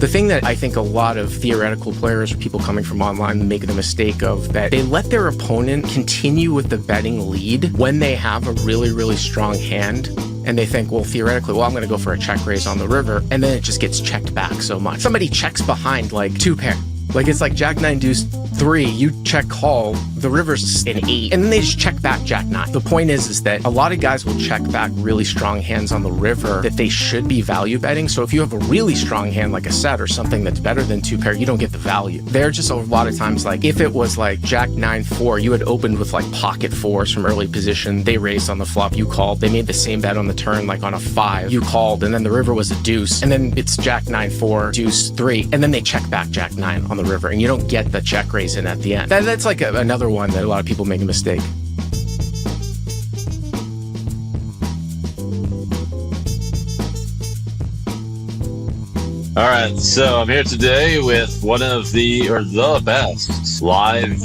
The thing that I think a lot of theoretical players or people coming from online make the mistake of, that they let their opponent continue with the betting lead when they have a really, really strong hand. And they think, well, theoretically, well, I'm going to go for a check raise on the river. And then it just gets checked back so much. Somebody checks behind like 2 pair. Like, it's like Jack 9 deuce 3, you check call, the river's an 8, and then they just check back Jack 9. The point is that a lot of guys will check back really strong hands on the river that they should be value betting. So if you have a really strong hand like a set or something that's better than 2 pair, you don't get the value. They're just a lot of times, like, if it was like Jack 9 4, you had opened with like pocket 4s from early position, they raised on the flop, you called, they made the same bet on the turn, like on a 5, you called, and then the river was a deuce, and then it's Jack 9 4, deuce 3, and then they check back Jack 9 on the river, and you don't get the check raise in at the end. That's like another one that a lot of people make a mistake. All right, so I'm here today with one of the best live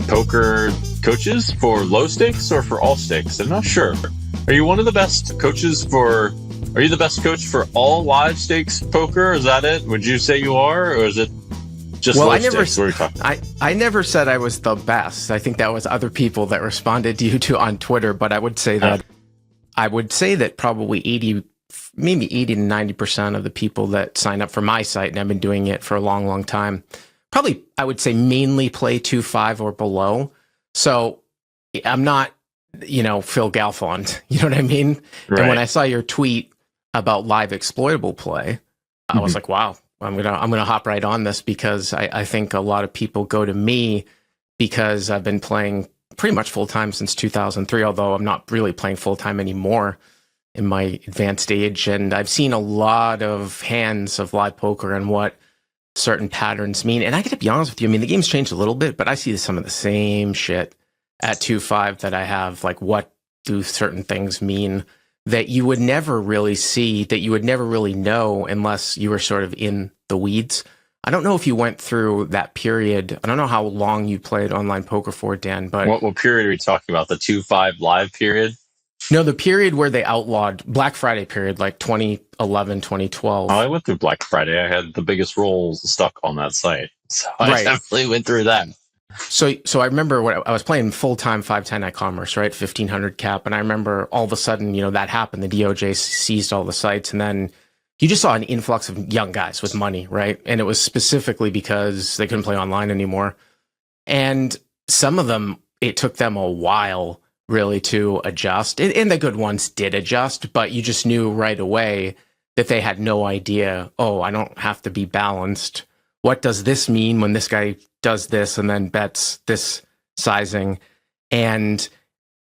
poker coaches for low stakes or for all stakes. I'm not sure. Are you one of the best coaches are you the best coach for all live stakes poker? Is that it? Would you say you are, or is it just low stakes? What are you talking about? I never said I was the best. I think that was other people that responded to you on Twitter, but I would say that probably 80 to 90% of the people that sign up for my site, and I've been doing it for a long, long time, probably, I would say, mainly play 2-5 or below. So I'm not, Phil Galfond, you know what I mean? Right. And when I saw your tweet about live exploitable play, I was like, wow, I'm gonna hop right on this, because I think a lot of people go to me because I've been playing pretty much full time since 2003, although I'm not really playing full time anymore in my advanced age. And I've seen a lot of hands of live poker and what certain patterns mean. And I gotta be honest with you, I mean, the game's changed a little bit, but I see some of the same shit at 2-5 that I have. Like, what do certain things mean that you would never really see, that you would never really know unless you were sort of in the weeds? I don't know if you went through that period. I don't know how long you played online poker for, Dan, but... What period are we talking about? The 2-5 live period? No, the period where they outlawed Black Friday period, like 2011, 2012. Oh, I went through Black Friday. I had the biggest rolls stuck on that site. So I definitely went through that. So I remember when I was playing full-time 510 at Commerce, right? 1,500 cap. And I remember all of a sudden, that happened. The DOJ seized all the sites. And then you just saw an influx of young guys with money, right? And it was specifically because they couldn't play online anymore. And some of them, it took them a while really to adjust. And the good ones did adjust, but you just knew right away that they had no idea, oh, I don't have to be balanced. What does this mean when this guy does this and then bets this sizing? And,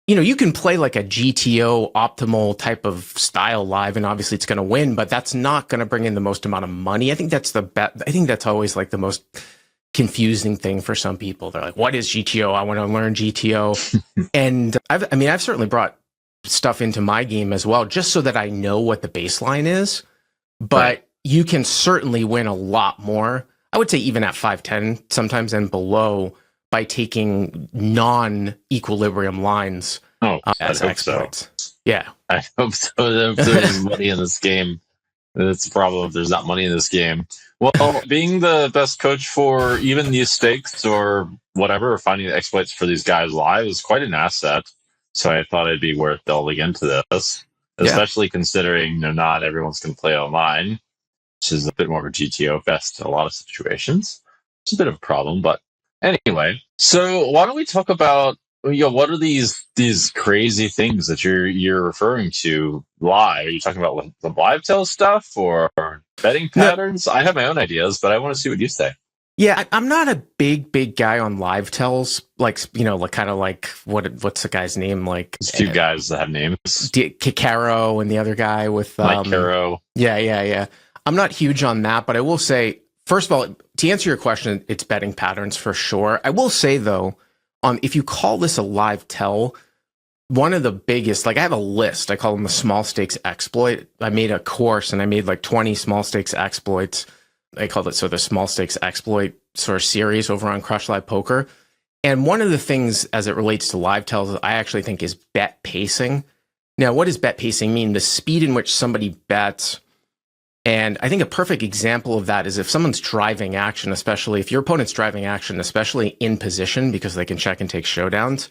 you can play like a GTO optimal type of style live, and obviously it's going to win, but that's not going to bring in the most amount of money. I think that's always like the most confusing thing for some people. They're like, what is GTO? I want to learn GTO. And I've certainly brought stuff into my game as well, just so that I know what the baseline is. But right. You can certainly win a lot more, I would say even at 510 sometimes and below, by taking non-equilibrium lines as exploits. So. Yeah. I hope so. If there's money in this game. That's the problem if there's not money in this game. Well, being the best coach for even these stakes or whatever, or finding the exploits for these guys live is quite an asset. So I thought it'd be worth delving into this, especially considering not everyone's going to play online, which is a bit more of a GTO fest in a lot of situations. It's a bit of a problem, but anyway. So why don't we talk about what are these crazy things that you're referring to live? Are you talking about the live tell stuff or betting patterns? No. I have my own ideas, but I want to see what you say. Yeah, I'm not a big guy on live tells. Like, kind of like what's the guy's name? Like, there's two guys that have names. Caro and the other guy with Mike Caro. Yeah. I'm not huge on that, but I will say, first of all, to answer your question, it's betting patterns for sure. I will say though, if you call this a live tell, one of the biggest, like I have a list, I call them the small stakes exploit. I made a course and I made like 20 small stakes exploits. I called it the small stakes exploit sort of series over on Crush Live Poker. And one of the things as it relates to live tells, I actually think is bet pacing. Now, what does bet pacing mean? The speed in which somebody bets And I think a perfect example of that is if someone's driving action, especially if your opponent's driving action, especially in position because they can check and take showdowns,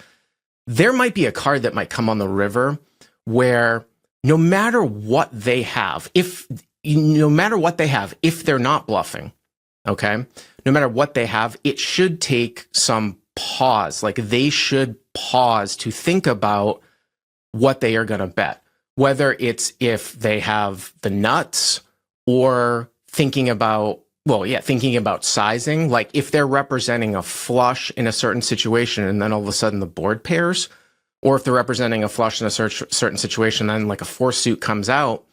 there might be a card that might come on the river where no matter what they have, if they're not bluffing, okay, no matter what they have, it should take some pause. Like they should pause to think about what they are going to bet, whether it's if they have the nuts or thinking about sizing. Like if they're representing a flush in a certain situation and then all of a sudden the board pairs, or if they're representing a flush in a certain situation, then like a four suit comes out.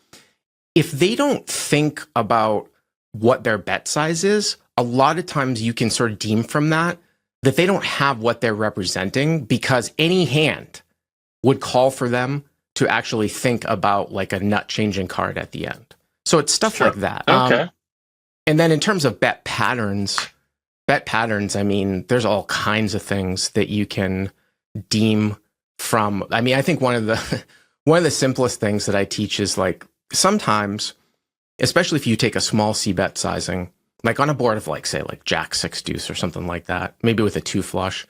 If they don't think about what their bet size is, a lot of times you can sort of deem from that they don't have what they're representing, because any hand would call for them to actually think about like a nut changing card at the end. So it's stuff like that. Okay. And then in terms of bet patterns, I mean, there's all kinds of things that you can deem from. I mean, I think one of the simplest things that I teach is like sometimes, especially if you take a small c bet sizing, like on a board of like, say, like Jack 6 deuce or something like that, maybe with a 2 flush.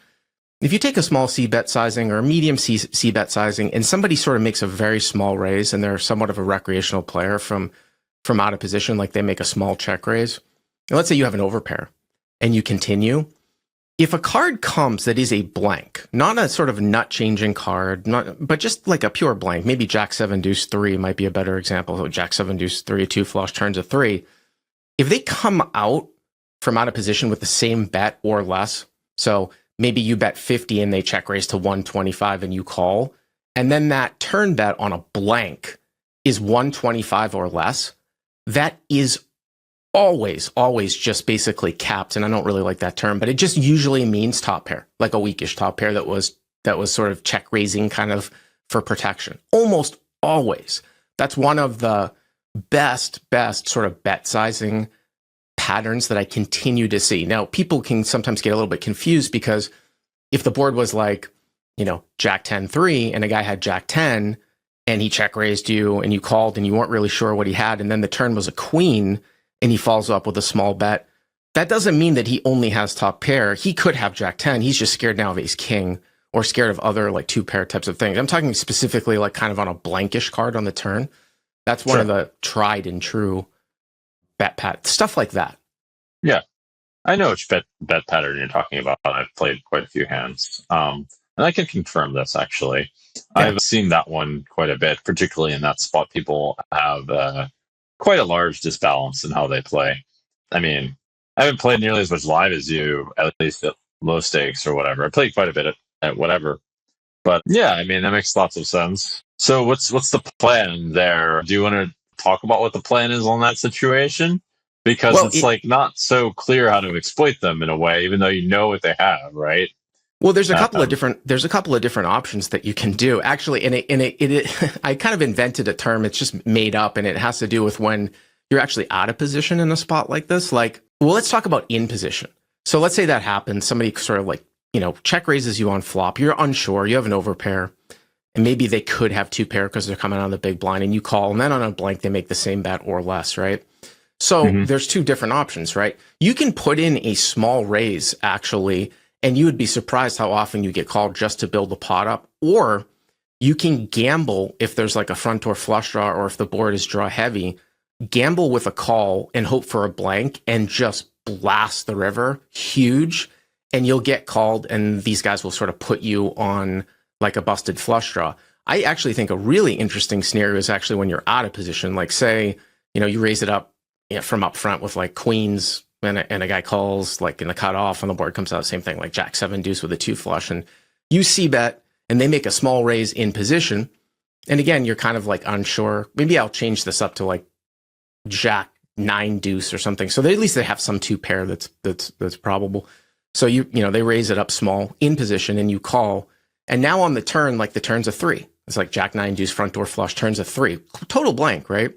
If you take a small c bet sizing or a medium c bet sizing, and somebody sort of makes a very small raise, and they're somewhat of a recreational player from out of position, like they make a small check raise. And let's say you have an overpair and you continue. If a card comes that is a blank, not a sort of nut changing card, but just like a pure blank, maybe Jack 7 deuce 3 might be a better example. So Jack 7 deuce 3, a 2 flush turns a 3. If they come out from out of position with the same bet or less, so maybe you bet 50 and they check raise to 125 and you call, and then that turn bet on a blank is 125 or less, that is always just basically capped. And I don't really like that term, but it just usually means top pair, like a weakish top pair that was sort of check raising kind of for protection. Almost always. That's one of the best sort of bet sizing patterns that I continue to see. Now, people can sometimes get a little bit confused because if the board was like, Jack 10 3 and a guy had Jack 10 and he check raised you and you called and you weren't really sure what he had, and then the turn was a queen and he follows up with a small bet, that doesn't mean that he only has top pair. He could have Jack 10. He's just scared now of ace king or scared of other like 2 pair types of things. I'm talking specifically like kind of on a blankish card on the turn. That's one of the tried and true bet stuff like that. Yeah, I know which bet pattern you're talking about. I've played quite a few hands, and I can confirm this actually. Yeah. I've seen that one quite a bit, particularly in that spot. People have quite a large disbalance in how they play. I mean, I haven't played nearly as much live as you, at least at low stakes or whatever. I played quite a bit at whatever. But yeah, I mean, that makes lots of sense. So what's the plan there? Do you want to talk about what the plan is on that situation? Because it's like not so clear how to exploit them in a way, even though you know what they have, right? Well, there's a couple of different options that you can do actually, and it I kind of invented a term. It's just made up, and it has to do with when you're actually out of position in a spot like this. Like, well, let's talk about in position. So let's say that happens. Somebody sort of like, check raises you on flop. You're unsure. You have an overpair, and maybe they could have 2 pair because they're coming out of the big blind, and you call, and then on a blank they make the same bet or less, right? So there's 2 different options, right? You can put in a small raise actually, and you would be surprised how often you get called just to build the pot up. Or you can gamble if there's like a front door flush draw, or if the board is draw heavy, gamble with a call and hope for a blank and just blast the river huge, and you'll get called, and these guys will sort of put you on like a busted flush draw. I actually think a really interesting scenario is actually when you're out of position. Like say, you raise it up from up front with like queens, and a guy calls like in the cutoff, and the board comes out same thing, like Jack 7 deuce with a 2 flush, and you see bet, and they make a small raise in position. And again, you're kind of like unsure. Maybe I'll change this up to like Jack 9 deuce or something. So at least they have some 2 pair that's probable. So they raise it up small in position, and you call. And now on the turn, like the turn's a 3. It's like Jack 9 deuce front door flush turns a 3. Total blank, right?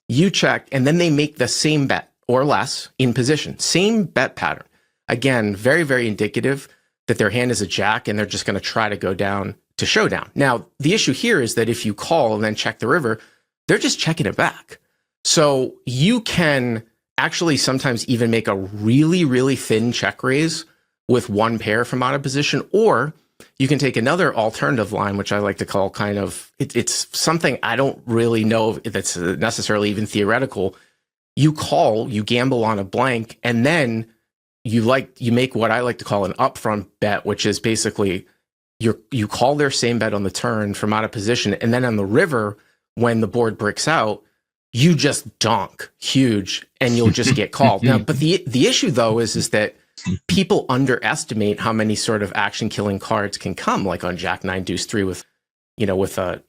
You check, and then they make the same bet or less in position. Same bet pattern. Again, very, very indicative that their hand is a jack, and they're just going to try to go down to showdown. Now, the issue here is that if you call and then check the river, they're just checking it back. So you can actually sometimes even make a really, really thin check raise with one pair from out of position, or you can take another alternative line, which I like to call kind of, it's something I don't really know if it's necessarily even theoretical. You call, you gamble on a blank, and then you make what I like to call an upfront bet, which is basically you call their same bet on the turn from out of position, and then on the river, when the board breaks out, you just donk huge and you'll just get called. Now, but the issue though is that people underestimate how many sort of action killing cards can come, like on Jack 9 Deuce 3 with a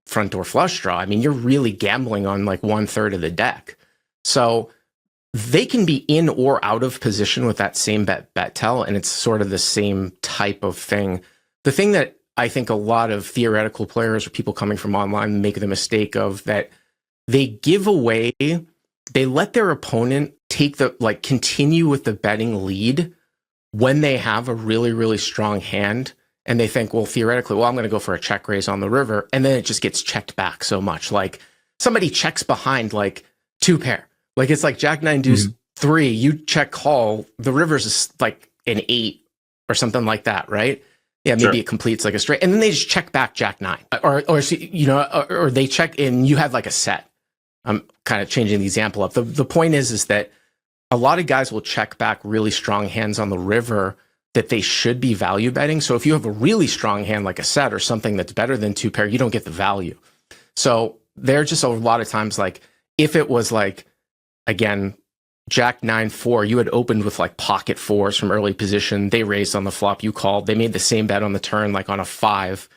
front door flush draw. I mean, you're really gambling on like 1/3 of the deck. So they can be in or out of position with that same bet tell, and it's sort of the same type of thing. The thing that I think a lot of theoretical players or people coming from online make the mistake of, that they give away, they let their opponent continue with the betting lead when they have a really, really strong hand. And they think, well, theoretically, I'm going to go for a check raise on the river. And then it just gets checked back so much. Like somebody checks behind like 2 pair. Like it's like Jack 9 Deuce 3, you check call, the river's is like an 8 or something like that, right? Yeah, maybe it completes like a straight. And then they just check back Jack 9. Or they check and you have like a set. I'm kind of changing the example up. The point is that a lot of guys will check back really strong hands on the river that they should be value betting. So if you have a really strong hand like a set or something that's better than 2 pair, you don't get the value. So there are just a lot of times, like if it was like, again, Jack 9-4, you had opened with like pocket 4s from early position. They raised on the flop, you called. They made the same bet on the turn, like on a 5,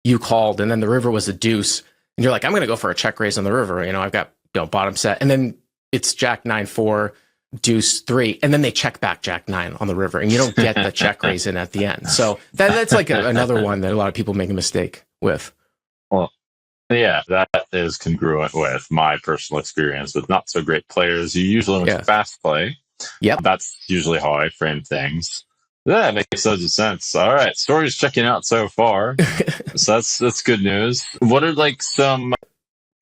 you called, and then the river was a deuce. And you're like, I'm going to go for a check raise on the river. I've got bottom set. And then it's Jack 9-4, deuce 3. And then they check back Jack 9 on the river. And you don't get the check raise in at the end. So that's like another one that a lot of people make a mistake with. Well, yeah, that is congruent with my personal experience with not so great players. You usually want to fast play. Yep. That's usually how I frame things. Yeah, it makes tons of sense. All right, story's checking out so far. So that's good news. What are like some?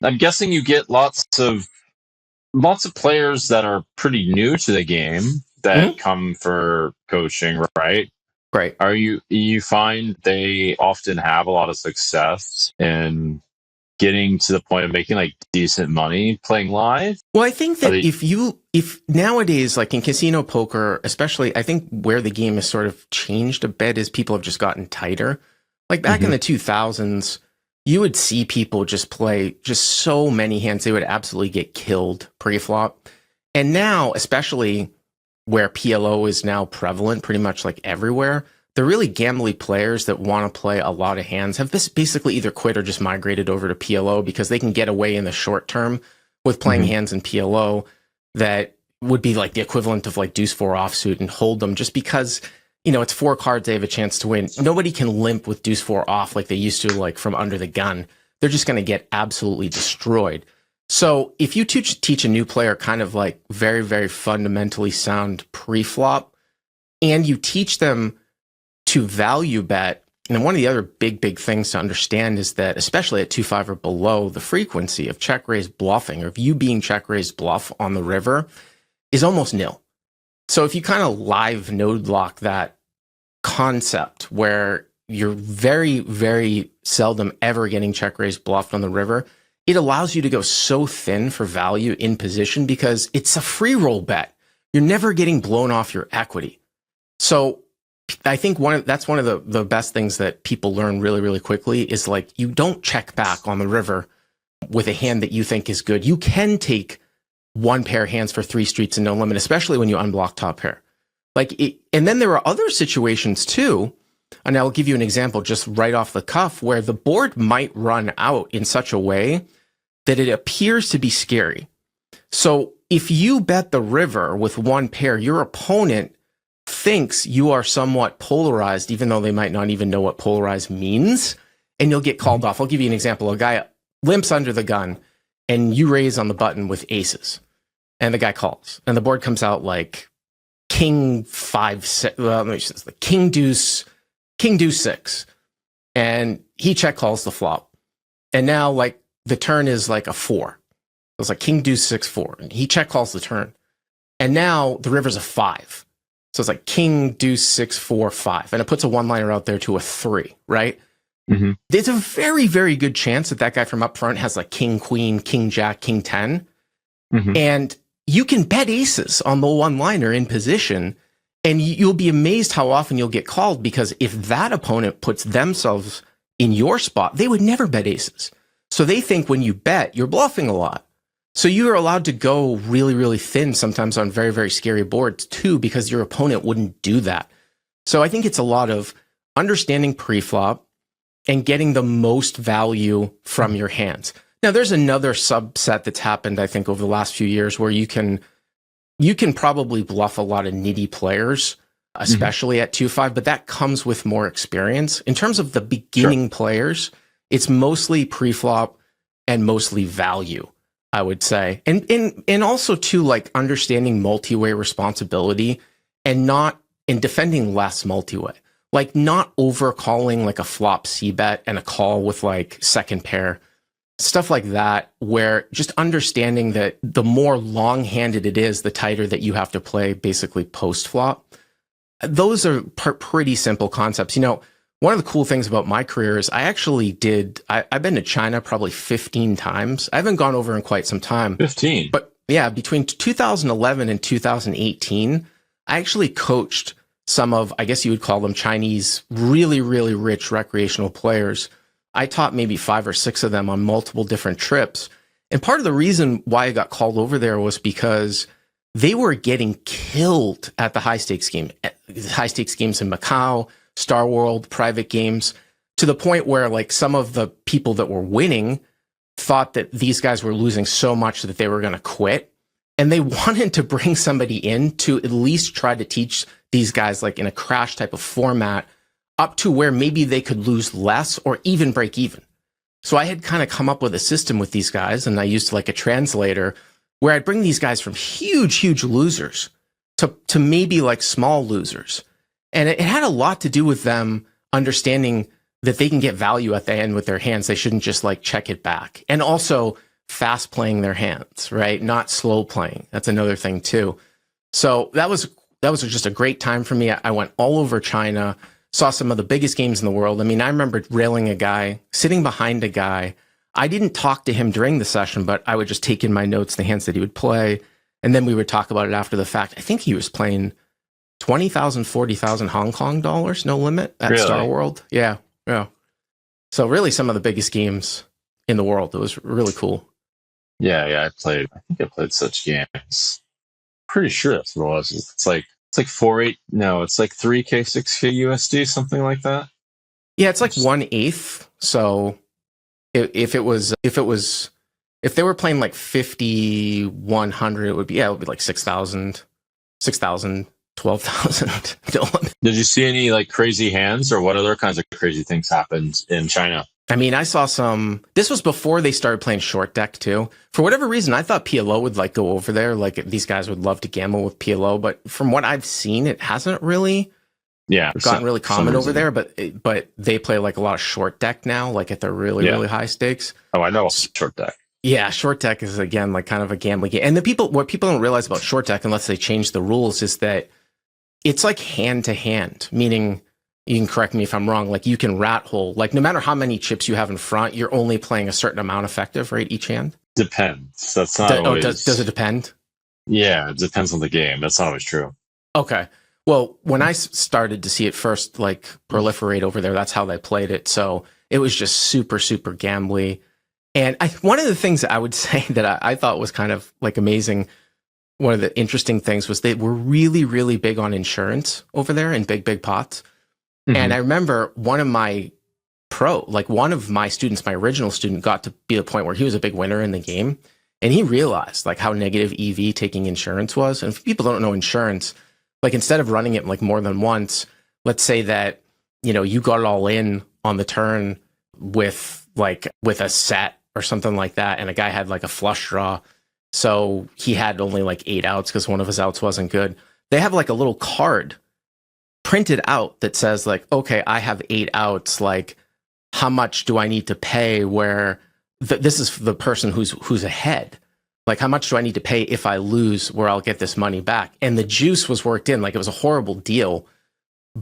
I'm guessing you get lots of players that are pretty new to the game that come for coaching, right? Right. You find they often have a lot of success in getting to the point of making like decent money playing live? Well, I think that if nowadays, like in casino poker, especially, I think where the game has sort of changed a bit is people have just gotten tighter. Like back in the 2000s, you would see people just play just so many hands, they would absolutely get killed pre-flop. And now, especially where PLO is now prevalent pretty much like everywhere, the really gambly players that want to play a lot of hands have basically either quit or just migrated over to PLO because they can get away in the short term with playing hands in PLO that would be like the equivalent of like deuce 4 offsuit and hold them, just because, it's 4 cards they have a chance to win. Nobody can limp with deuce 4 off like they used to, like from under the gun. They're just going to get absolutely destroyed. So if you teach a new player kind of like very, very fundamentally sound pre-flop, and you teach them to value bet, and one of the other big things to understand is that, especially at 2-5 or below, the frequency of check raise bluffing, or of you being check raise bluff on the river, is almost nil. So if you kind of live node lock that concept where you're very, very seldom ever getting check raise bluffed on the river, it allows you to go so thin for value in position because it's a free roll bet. You're never getting blown off your equity. So I think that's one of the best things that people learn really, really quickly is like, you don't check back on the river with a hand that you think is good. You can take 1 pair hands for 3 streets and no limit, especially when you unblock top pair. And then there are other situations too, and I'll give you an example just right off the cuff, where the board might run out in such a way that it appears to be scary. So if you bet the river with 1 pair, your opponent thinks you are somewhat polarized, even though they might not even know what polarized means, and you'll get called off. I'll give you an example. A guy limps under the gun, and you raise on the button with aces, and the guy calls, and the board comes out like king 5, king deuce 6, and he check calls the flop, and now like the turn is like a 4. was like king deuce 6-4. And he check calls the turn. And now the river's a 5. So it's like king deuce 6-4-5. And it puts a one-liner out there to a 3, right? Mm-hmm. There's a very, very good chance that that guy from up front has like king, queen, king, jack, king 10. Mm-hmm. And you can bet aces on the one-liner in position. And you'll be amazed how often you'll get called, because if that opponent puts themselves in your spot, they would never bet aces. So they think when you bet, you're bluffing a lot. So you're allowed to go really, really thin sometimes on very, very scary boards too, because your opponent wouldn't do that. So I think it's a lot of understanding pre-flop and getting the most value from your hands. Now, there's another subset that's happened, I think, over the last few years where you can probably bluff a lot of nitty players, especially at 2-5, but that comes with more experience. In terms of the beginning players, it's mostly pre-flop and mostly value, I would say. And also too, like understanding multi-way responsibility and defending less multi-way. Like not overcalling like a flop c-bet and a call with like second pair. Stuff like that, where just understanding that the more long-handed it is, the tighter that you have to play basically post-flop. Those are pretty simple concepts. You know, one of the cool things about my career is I've been to China probably 15 times. I haven't gone over in quite some time. 15? But yeah, between 2011 and 2018, I actually coached some of, I guess you would call them Chinese, really, really rich recreational players. I taught maybe 5 or 6 of them on multiple different trips. And part of the reason why I got called over there was because they were getting killed at the high stakes games in Macau, Star World, private games, to the point where like some of the people that were winning thought that these guys were losing so much that they were going to quit. And they wanted to bring somebody in to at least try to teach these guys like in a crash type of format up to where maybe they could lose less or even break even. So I had kind of come up with a system with these guys, and I used like a translator where I'd bring these guys from huge, huge losers to maybe like small losers. And it had a lot to do with them understanding that they can get value at the end with their hands. They shouldn't just like check it back. And also fast playing their hands, right? Not slow playing. That's another thing too. So that was just a great time for me. I went all over China, saw some of the biggest games in the world. I mean, I remember railing a guy, sitting behind a guy. I didn't talk to him during the session, but I would just take in my notes, the hands that he would play. And then we would talk about it after the fact. I think he was playing 20,000, 40,000 Hong Kong dollars, no limit at Really? Star World. Yeah. Yeah. So really some of the biggest games in the world. It was really cool. Yeah. I think I played such games. Pretty sure that's what it was. It's like 4-8. No, it's like 3K, 6K USD, something like that. Yeah, it's like 1/8. So if they were playing like 5,100, it would be like 6,000, 12,000. Did you see any like crazy hands, or what other kinds of crazy things happened in China? I mean, I saw this was before they started playing short deck too. For whatever reason, I thought PLO would like go over there. Like these guys would love to gamble with PLO, but from what I've seen, it hasn't really gotten really common over there. But they play like a lot of short deck now, like at the really, really high stakes. Oh, I know short deck. Yeah, short deck is again like kind of a gambling game. And what people don't realize about short deck, unless they change the rules, is that it's like hand to hand, meaning, you can correct me if I'm wrong, like you can rat hole, like no matter how many chips you have in front, you're only playing a certain amount effective, right? Each hand? Depends. That's not always... does it depend? Yeah, it depends on the game. That's not always true. Okay. Well, when I started to see it first, like proliferate over there, that's how they played it. So it was just super, super gambly. And one of the things that I would say that I thought was kind of like amazing, one of the interesting things was they were really, really big on insurance over there in big, big pots. Mm-hmm. And I remember one of my students, my original student, got to be the point where he was a big winner in the game. And he realized like how negative EV taking insurance was. And if people don't know insurance, like instead of running it like more than once, let's say that, you got it all in on the turn with a set or something like that. And a guy had like a flush draw. So he had only like 8 outs because one of his outs wasn't good. They have like a little card printed out that says like, okay, I have 8 outs. Like, how much do I need to pay? Where this is the person who's ahead. Like, how much do I need to pay if I lose where I'll get this money back? And the juice was worked in. Like, it was a horrible deal,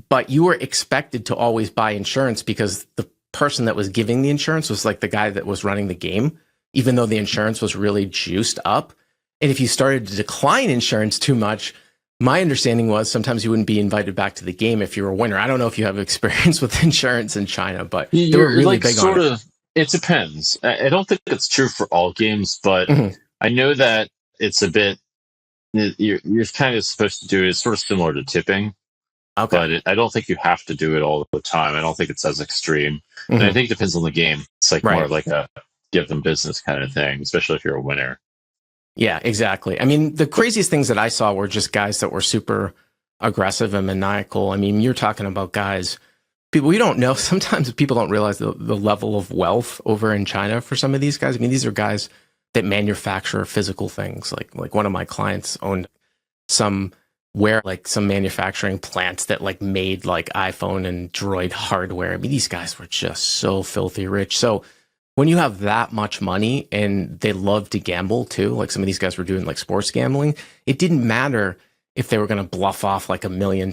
but you were expected to always buy insurance because the person that was giving the insurance was like the guy that was running the game, even though the insurance was really juiced up. And if you started to decline insurance too much, my understanding was sometimes you wouldn't be invited back to the game if you were a winner. I don't know if you have experience with insurance in China, but they were really like big sort on it. of. It depends. I don't think it's true for all games, but I know that it's a bit. You're kind of supposed to do it. It's sort of similar to tipping, Okay. but I don't think you have to do it all the time. I don't think it's as extreme. And I think it depends on the game. It's like more Right. of like a give them business kind of thing, especially if you're a winner. Yeah, exactly. I mean, the craziest things that I saw were just guys that were super aggressive and maniacal. I mean, you're talking about guys, people you don't know. Sometimes people don't realize the level of wealth over in China for some of these guys. I mean, these are guys that manufacture physical things. Like one of my clients owned some some manufacturing plants that like made like iPhone and Droid hardware. I mean, these guys were just so filthy rich. So when you have that much money and they love to gamble too, like some of these guys were doing like sports gambling, it didn't matter if they were going to bluff off like $1 million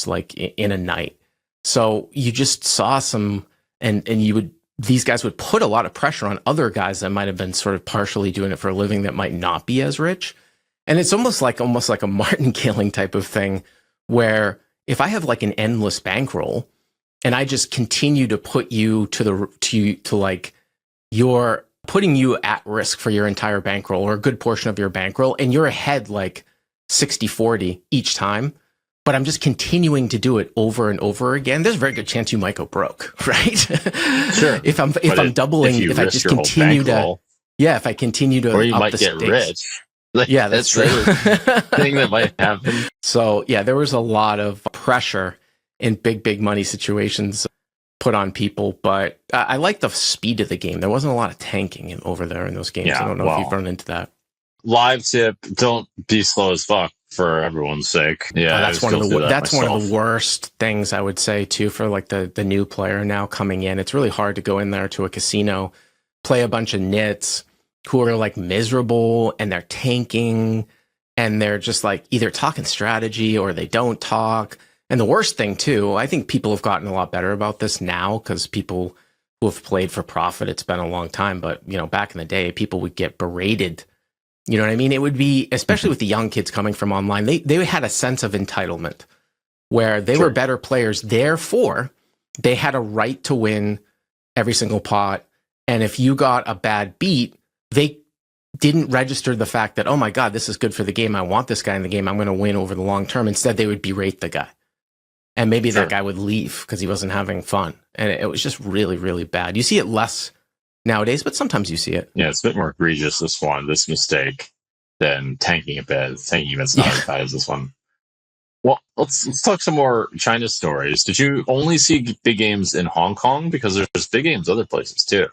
like in a night. So you just saw some, and these guys would put a lot of pressure on other guys that might have been sort of partially doing it for a living that might not be as rich. And it's almost like a martingale type of thing where if I have like an endless bankroll and I just continue to put you to like, you're putting you at risk for your entire bankroll or a good portion of your bankroll, and you're ahead like 60-40 each time, but I'm just continuing to do it over and over again, there's a very good chance you might go broke, right? Sure. if I'm doubling, if I just continue to, if I continue to, or you up might the get stakes. rich. Like, Yeah, that's true. Thing that might happen. So yeah, there was a lot of pressure in big money situations put on people, but I like the speed of the game. There wasn't a lot of tanking over there in those games. Yeah, I don't know if you've run into that. Live tip: don't be slow as fuck for everyone's sake. Yeah, that's one of the worst things I would say too for like the new player now coming in. It's really hard to go in there to a casino, play a bunch of nits who are like miserable and they're tanking and they're just like either talking strategy or they don't talk. And the worst thing too, I think people have gotten a lot better about this now because people who have played for profit, it's been a long time. But, you know, back in the day, people would get berated. You know what I mean? It would be, especially with the young kids coming from online, they had a sense of entitlement where they were better players. Therefore, they had a right to win every single pot. And if you got a bad beat, they didn't register the fact that, oh my God, this is good for the game. I want this guy in the game. I'm going to win over the long term. Instead, they would berate the guy. And maybe that guy would leave because he wasn't having fun. And it was just really, really bad. You see it less nowadays, but sometimes you see it. Yeah, it's a bit more egregious, this mistake, than tanking a bit. Tanking a bit's not as bad as this one. Well, let's talk some more China stories. Did you only see big games in Hong Kong? Because there's big games other places too.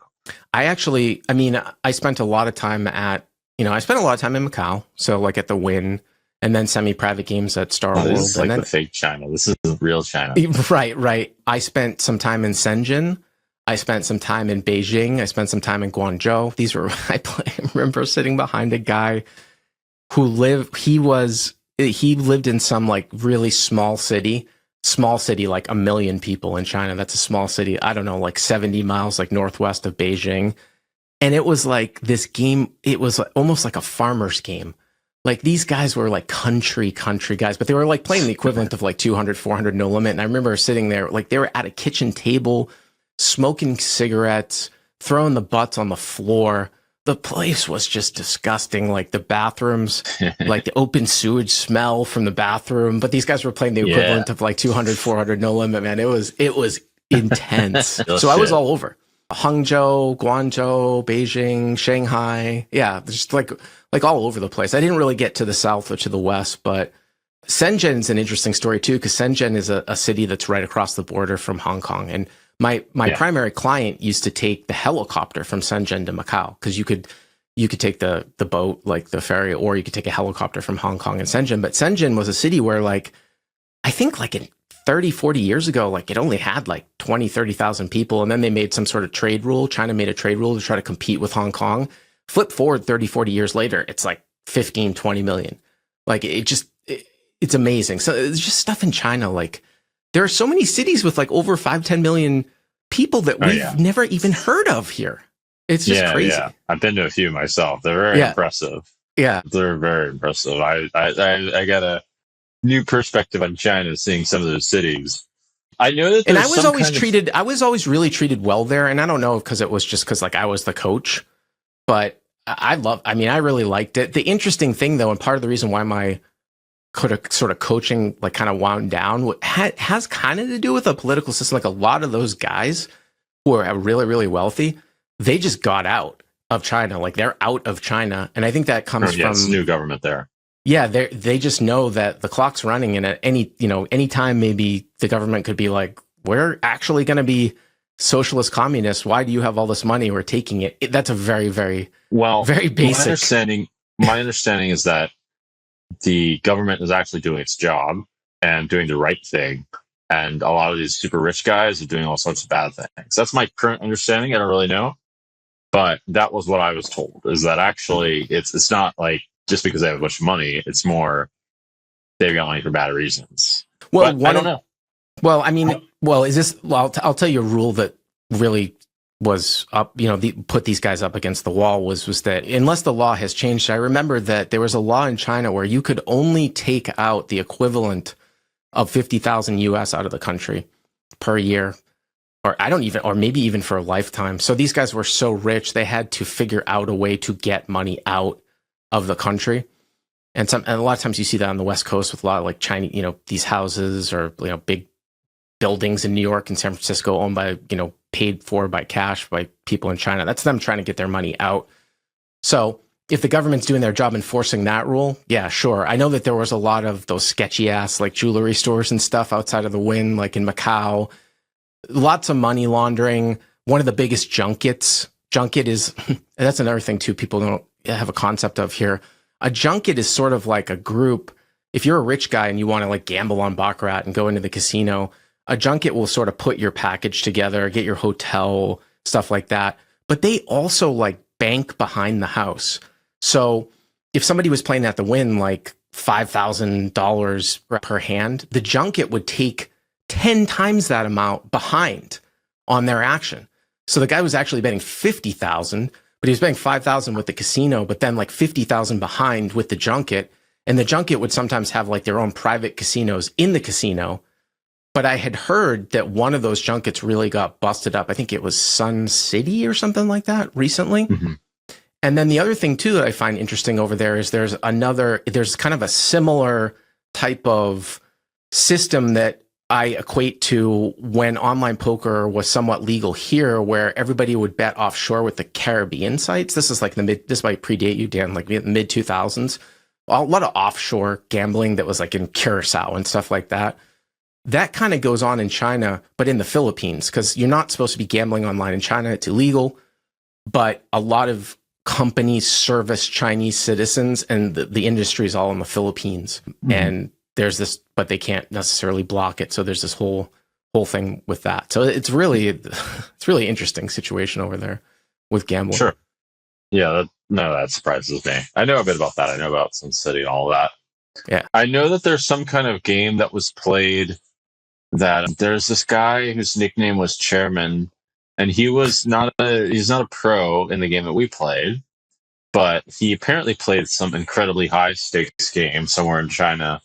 I spent a lot of time in Macau. So like at the Wynn, and then semi-private games at Star World. This is like the fake China. This is real China. Right. I spent some time in Shenzhen. I spent some time in Beijing. I spent some time in Guangzhou. I remember sitting behind a guy who he lived in some like really small city, like 1 million people in China. That's a small city. I don't know, like 70 miles like northwest of Beijing. And it was like this game. It was almost like a farmer's game. Like these guys were like country guys, but they were like playing the equivalent of like 200, 400 no limit. And I remember sitting there, like they were at a kitchen table, smoking cigarettes, throwing the butts on the floor. The place was just disgusting. Like the bathrooms, like the open sewage smell from the bathroom. But these guys were playing the equivalent of like 200, 400 no limit, man. It was intense. So I was all over. Hangzhou, Guangzhou, Beijing, Shanghai. Yeah, just like all over the place. I didn't really get to the south or to the west, but Shenzhen's an interesting story too, because Shenzhen is a city that's right across the border from Hong Kong. And my primary client used to take the helicopter from Shenzhen to Macau, because you could take the boat, like the ferry, or you could take a helicopter from Hong Kong and Shenzhen. But Shenzhen was a city where like, I think like in 30, 40 years ago, like it only had like 20, 30,000 people. And then they made some sort of trade rule. China made a trade rule to try to compete with Hong Kong. Flip forward 30, 40 years later, it's like 15, 20 million. Like it's amazing. So it's just stuff in China. Like there are so many cities with like over 5, 10 million people that we've never even heard of here. It's just crazy. Yeah. I've been to a few myself. They're very impressive. Yeah. They're very impressive. I got a new perspective on China seeing some of those cities. I know that, and I was always really treated well there. And I don't know because it was just because like I was the coach, but I really liked it. The interesting thing though, and part of the reason why my sort of coaching like kind of wound down has kind of to do with the political system. Like a lot of those guys who are really, really wealthy, they just got out of China. Like they're out of China. And I think that comes from it's new government there. Yeah, they just know that the clock's running, and at any time, maybe the government could be like, "We're actually going to be socialist communists. Why do you have all this money? We're taking it." That's a very, very very basic. My understanding is that the government is actually doing its job and doing the right thing, and a lot of these super rich guys are doing all sorts of bad things. That's my current understanding. I don't really know, but that was what I was told. Is that actually it's not like just because they have a bunch of money, it's more they've got money for bad reasons. Well, I don't know. Well, I mean, is this? Well, I'll tell you a rule that really was up. Put these guys up against the wall was that unless the law has changed, I remember that there was a law in China where you could only take out the equivalent of 50,000 US out of the country per year, or maybe even for a lifetime. So these guys were so rich they had to figure out a way to get money out of the country. And a lot of times you see that on the West Coast with a lot of like Chinese, these houses or, big buildings in New York and San Francisco owned by, paid for by cash by people in China. That's them trying to get their money out. So if the government's doing their job enforcing that rule, yeah, sure. I know that there was a lot of those sketchy ass like jewelry stores and stuff outside of the Wynn, like in Macau, lots of money laundering. One of the biggest junket is, that's another thing too, people don't have a concept of here. A junket is sort of like a group. If you're a rich guy and you want to like gamble on baccarat and go into the casino, a junket will sort of put your package together, get your hotel, stuff like that. But they also like bank behind the house. So if somebody was playing at the Wynn like $5,000 per hand, the junket would take 10 times that amount behind on their action. So the guy was actually betting 50,000, but he was betting 5,000 with the casino, but then like 50,000 behind with the junket. And the junket would sometimes have like their own private casinos in the casino. But I had heard that one of those junkets really got busted up. I think it was Sun City or something like that recently. Mm-hmm. And then the other thing too that I find interesting over there is there's kind of a similar type of system that I equate to when online poker was somewhat legal here, where everybody would bet offshore with the Caribbean sites. This is like this might predate you, Dan, like mid 2000s. A lot of offshore gambling that was like in Curacao and stuff like that. That kind of goes on in China, but in the Philippines, because you're not supposed to be gambling online in China. It's illegal. But a lot of companies service Chinese citizens, and the industry is all in the Philippines. Mm-hmm. And there's this, but they can't necessarily block it. So there's this whole thing with that. So it's really interesting situation over there with gambling. Sure. Yeah. That surprises me. I know a bit about that. I know about Sun City and all that. Yeah. I know that there's some kind of game that was played that there's this guy whose nickname was Chairman, and he's not a pro in the game that we played, but he apparently played some incredibly high stakes game somewhere in China.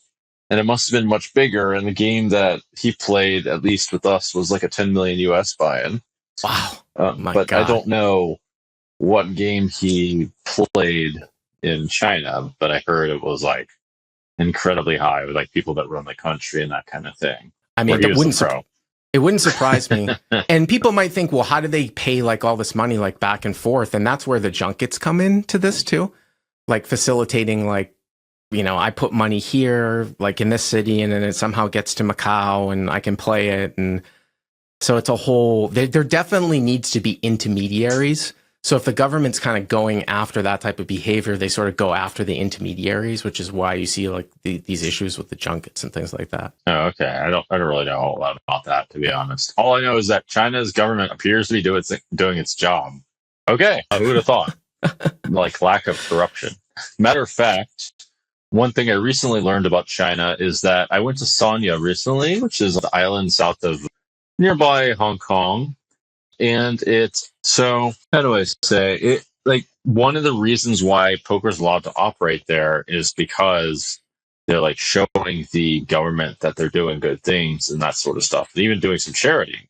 And it must have been much bigger. And the game that he played, at least with us, was like a 10 million US buy-in. Wow. But God. I don't know what game he played in China, but I heard it was like incredibly high with like people that run the country and that kind of thing. I mean, it wouldn't surprise me. And people might think, well, how do they pay like all this money like back and forth? And that's where the junkets come into this too, like facilitating like, I put money here, like in this city, and then it somehow gets to Macau and I can play it. And so it's a whole, there definitely needs to be intermediaries. So if the government's kind of going after that type of behavior, they sort of go after the intermediaries, which is why you see like these issues with the junkets and things like that. Oh, okay. I don't really know a whole lot about that, to be honest. All I know is that China's government appears to be doing its job. Okay. Who would have thought? like lack of corruption. Matter of fact, one thing I recently learned about China is that I went to Sanya recently, which is the island south of nearby Hong Kong. And it's so, how do I say it? Like, one of the reasons why poker's allowed to operate there is because they're like showing the government that they're doing good things and that sort of stuff, and even doing some charity.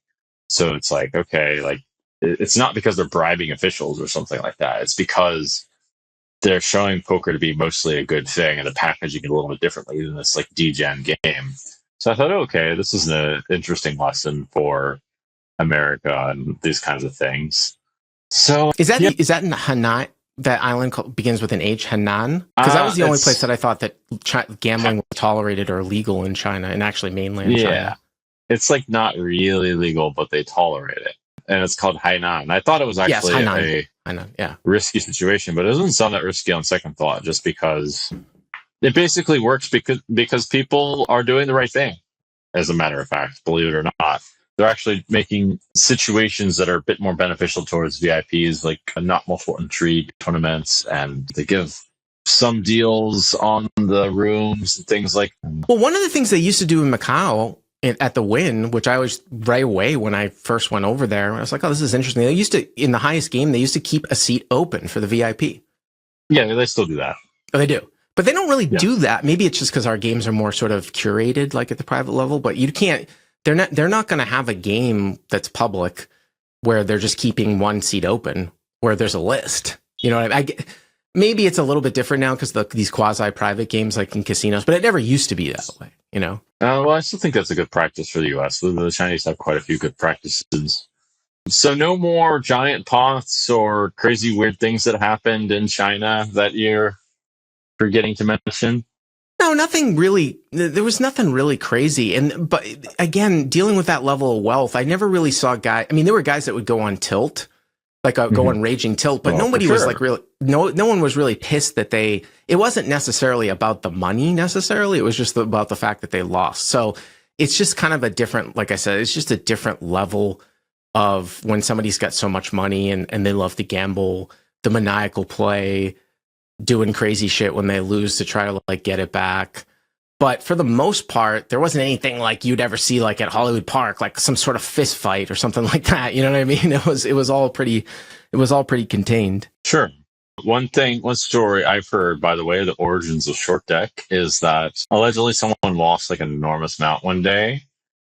So it's like, okay, like, it's not because they're bribing officials or something like that. It's because they're showing poker to be mostly a good thing and they're packaging it a little bit differently than this like degen game. So I thought, okay, this is an interesting lesson for America and these kinds of things. So Is that yeah, is that in Hainan? That island begins with an H, Hainan? Because that was the only place that I thought that gambling was tolerated or legal in China, and actually mainland China. It's like not really legal, but they tolerate it, and it's called Hainan. I thought it was actually Hainan, yeah, risky situation, but it doesn't sound that risky on second thought, just because it basically works because people are doing the right thing. As a matter of fact, believe it or not, they're actually making situations that are a bit more beneficial towards VIPs, like not multiple entry tournaments, and they give some deals on the rooms and things like that. Well, one of the things they used to do in Macau at the Win, which I was right away when I first went over there, I was like, oh, this is interesting. They used to, in the highest game, they used to keep a seat open for the VIP. Yeah, they still do that. Oh, they do. But they don't really do that. Maybe it's just because our games are more sort of curated, like at the private level, but you can't, they're not going to have a game that's public where they're just keeping one seat open where there's a list. You know what I mean? Maybe it's a little bit different now because these quasi-private games like in casinos, but it never used to be that way, you know? Well, I still think that's a good practice for the U.S. The Chinese have quite a few good practices. So no more giant pots or crazy weird things that happened in China that you're forgetting to mention? No, nothing really. There was nothing really crazy. But again, dealing with that level of wealth, I never really saw guys. I mean, there were guys that would go on tilt, like go on raging tilt, but nobody was like really, no one was really pissed that it wasn't necessarily about the money necessarily. It was just about the fact that they lost. So it's just kind of a different, like I said, it's just a different level of when somebody's got so much money and they love to gamble, the maniacal play, doing crazy shit when they lose to try to like get it back. But for the most part, there wasn't anything like you'd ever see like at Hollywood Park, like some sort of fist fight or something like that. You know what I mean? It was all pretty contained. Sure. One story I've heard, by the way, the origins of short deck is that allegedly someone lost like an enormous amount one day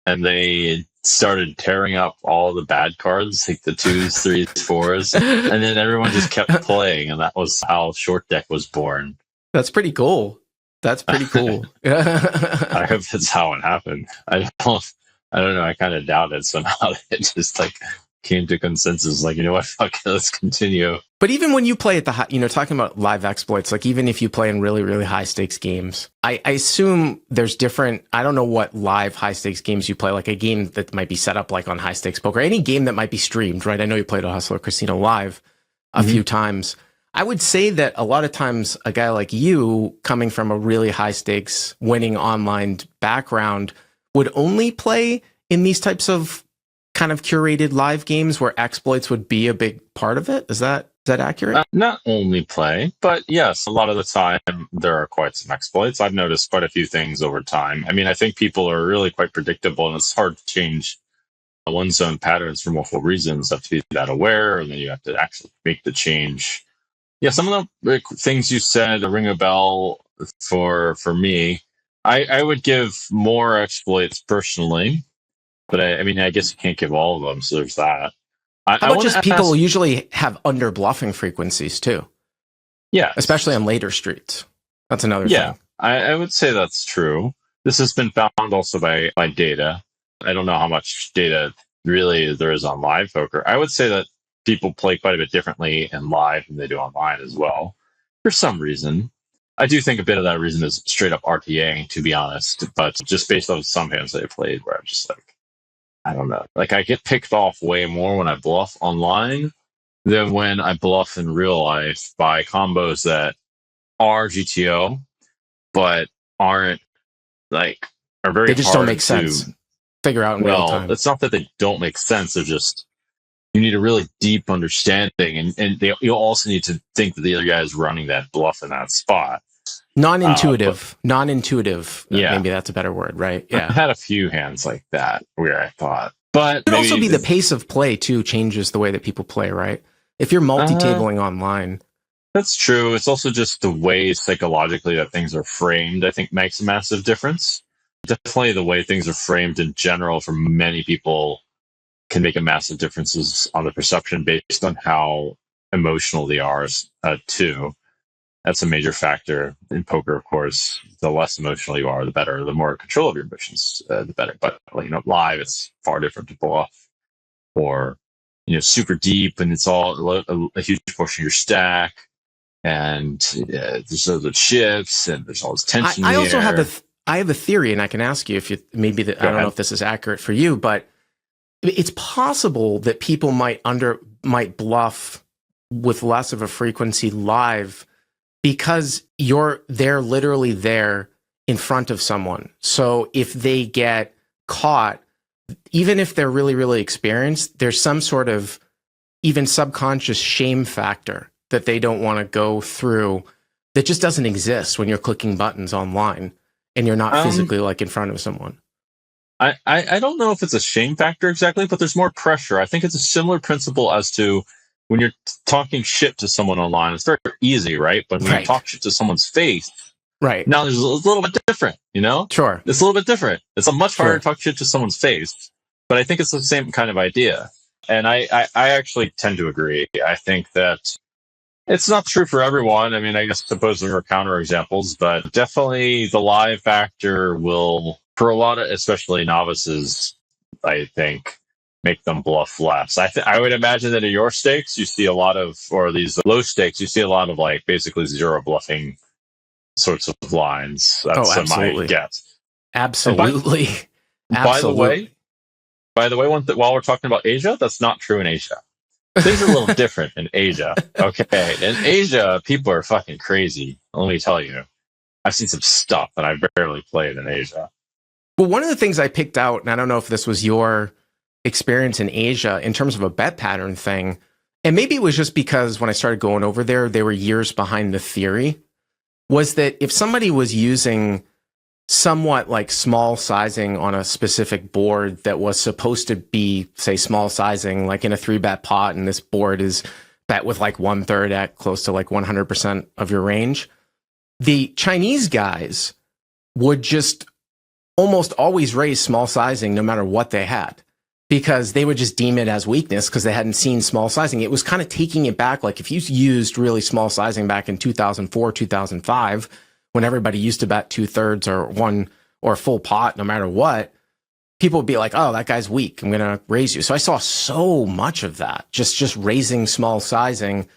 and they started tearing up all the bad cards, like the 2s, 3s, 4s, and then everyone just kept playing, and that was how short deck was born. That's pretty cool. That's pretty cool. I hope that's how it happened. I don't know. I kind of doubt it. Somehow it just like came to consensus, like, you know what, fuck, let's continue. But even when you play at the high, talking about live exploits, like even if you play in really, really high stakes games, I assume there's different, I don't know what live high stakes games you play, like a game that might be set up like on high stakes poker, any game that might be streamed, right? I know you played a Hustler Casino live a few times. I would say that a lot of times a guy like you coming from a really high stakes winning online background would only play in these types of kind of curated live games where exploits would be a big part of it. Is that accurate? Not only play, but yes, a lot of the time there are quite some exploits. I've noticed quite a few things over time. I mean, I think people are really quite predictable and it's hard to change one's own patterns for multiple reasons. You have to be that aware and then you have to actually make the change. Yeah, some of the things you said ring a bell for me. I would give more exploits personally, but I mean, I guess you can't give all of them, so there's that. How about just people usually have under bluffing frequencies too? Yeah. Especially on later streets. That's another thing. I would say that's true. This has been found also by data. I don't know how much data really there is on live poker. I would say that people play quite a bit differently in live than they do online as well, for some reason. I do think a bit of that reason is straight up RTAing, to be honest, but just based on some hands that I played where I'm just like, I don't know. Like, I get picked off way more when I bluff online than when I bluff in real life by combos that are GTO, but aren't, like, are very hard. They just don't make sense. Figure out in real time. It's not that they don't make sense. They're just, you need a really deep understanding, and you'll also need to think that the other guy is running that bluff in that spot. Non-intuitive, Yeah. maybe that's a better word, right? I Yeah. had a few hands like that where I thought, but It could also be the pace of play too changes the way that people play, right? If you're multi-tabling online. That's true. It's also just the way psychologically that things are framed, I think, makes a massive difference. Definitely the way things are framed in general for many people can make a massive difference on the perception based on how emotional they are, too. That's a major factor in poker, of course. The less emotional you are, the better. The more control of your emotions, the better. But live, it's far different to bluff, or super deep, and it's all a huge portion of your stack, and there's all the chips, and there's all this tension. I also have a theory, and I can ask you if you I don't know if this is accurate for you, but it's possible that people might bluff with less of a frequency live because they're literally there in front of someone. So if they get caught, even if they're really, really experienced, there's some sort of even subconscious shame factor that they don't want to go through that just doesn't exist when you're clicking buttons online and you're not physically in front of someone. I don't know if it's a shame factor exactly, but there's more pressure. I think it's a similar principle as to when you're talking shit to someone online. It's very easy, right? But when you talk shit to someone's face, right now there's a little bit different, Sure. It's a little bit different. It's a much harder to talk shit to someone's face, but I think it's the same kind of idea. And I actually tend to agree. I think that it's not true for everyone. I mean, I suppose there are counter examples, but definitely the live factor will, for a lot of, especially novices, I think, make them bluff less. I would imagine that in your stakes, you see a lot of, or these low stakes, you see a lot of basically zero bluffing sorts of lines. That's my guess. Absolutely. By the way, while we're talking about Asia, that's not true in Asia. Things are a little different in Asia. Okay. In Asia, people are fucking crazy. Let me tell you. I've seen some stuff that I barely played in Asia. Well, one of the things I picked out, and I don't know if this was your experience in Asia in terms of a bet pattern thing, and maybe it was just because when I started going over there, they were years behind the theory, was that if somebody was using somewhat small sizing on a specific board that was supposed to be, say, small sizing, in a 3-bet pot, and this board is bet with 1/3 at close to 100% of your range, the Chinese guys would just almost always raise small sizing no matter what they had, because they would just deem it as weakness because they hadn't seen small sizing. It was kind of taking it back. If you used really small sizing back in 2004, 2005, when everybody used to bet 2/3 or one or full pot, no matter what, people would be like, oh, that guy's weak, I'm going to raise you. So I saw so much of that, just raising small sizing,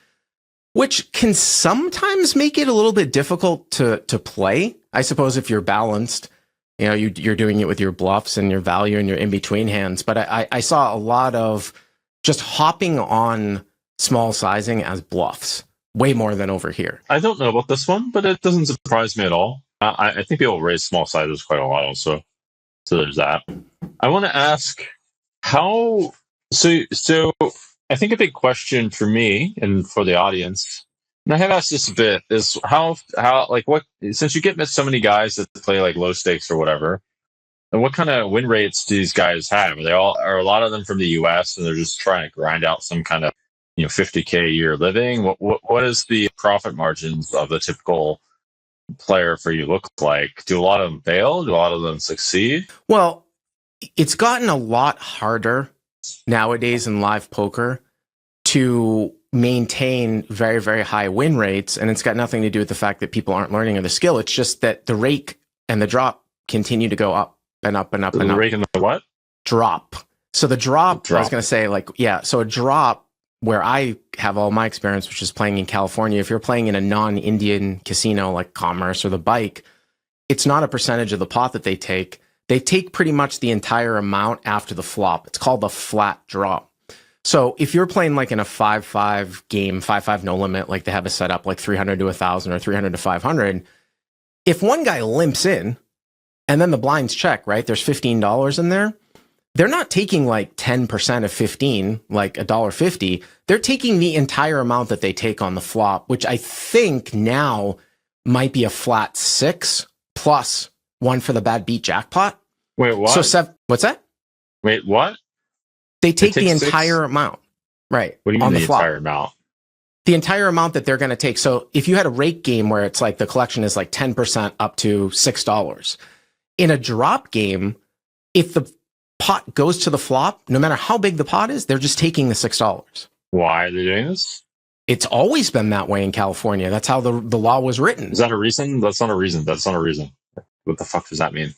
which can sometimes make it a little bit difficult to play. I suppose if you're balanced, you're doing it with your bluffs and your value and your in-between hands. But I saw a lot of just hopping on small sizing as bluffs, way more than over here. I don't know about this one, but it doesn't surprise me at all. I think people raise small sizes quite a lot also. So there's that. I want to ask how... So I think a big question for me and for the audience, and I have asked this a bit, is how what, since you get so many guys that play low stakes or whatever, and what kind of win rates do these guys have? Are a lot of them from the US and they're just trying to grind out some kind of $50K a year living? What is the profit margins of the typical player for you look like? Do a lot of them fail? Do a lot of them succeed? Well, it's gotten a lot harder nowadays in live poker to maintain very, very high win rates. And it's got nothing to do with the fact that people aren't learning the skill. It's just that the rake and the drop continue to go up and up and up and up. The rake and the what? Drop. So the drop. I was going to say so a drop, where I have all my experience, which is playing in California, if you're playing in a non-Indian casino like Commerce or the Bike, it's not a percentage of the pot that they take. They take pretty much the entire amount after the flop. It's called the flat drop. So if you're playing in a 5-5 game, 5-5 no limit, they have a setup 300 to 1,000 or 300 to 500, if one guy limps in and then the blinds check, right, there's $15 in there, they're not taking like 10% of 15, like $1.50. They're taking the entire amount that they take on the flop, which I think now might be a flat 6 plus 1 for the bad beat jackpot. Wait, what? So what's that? Wait, what? They take the 6? entire amount, right? What do you on mean the the entire amount? The entire amount that they're going to take. So if you had a rake game where it's like the collection is like 10% up to $6, in a drop game, if the pot goes to the flop, no matter how big the pot is, they're just taking the $6. Why are they doing this? It's always been that way in California. That's how the law was written. Is that a reason? That's not a reason. That's not a reason. What the fuck does that mean?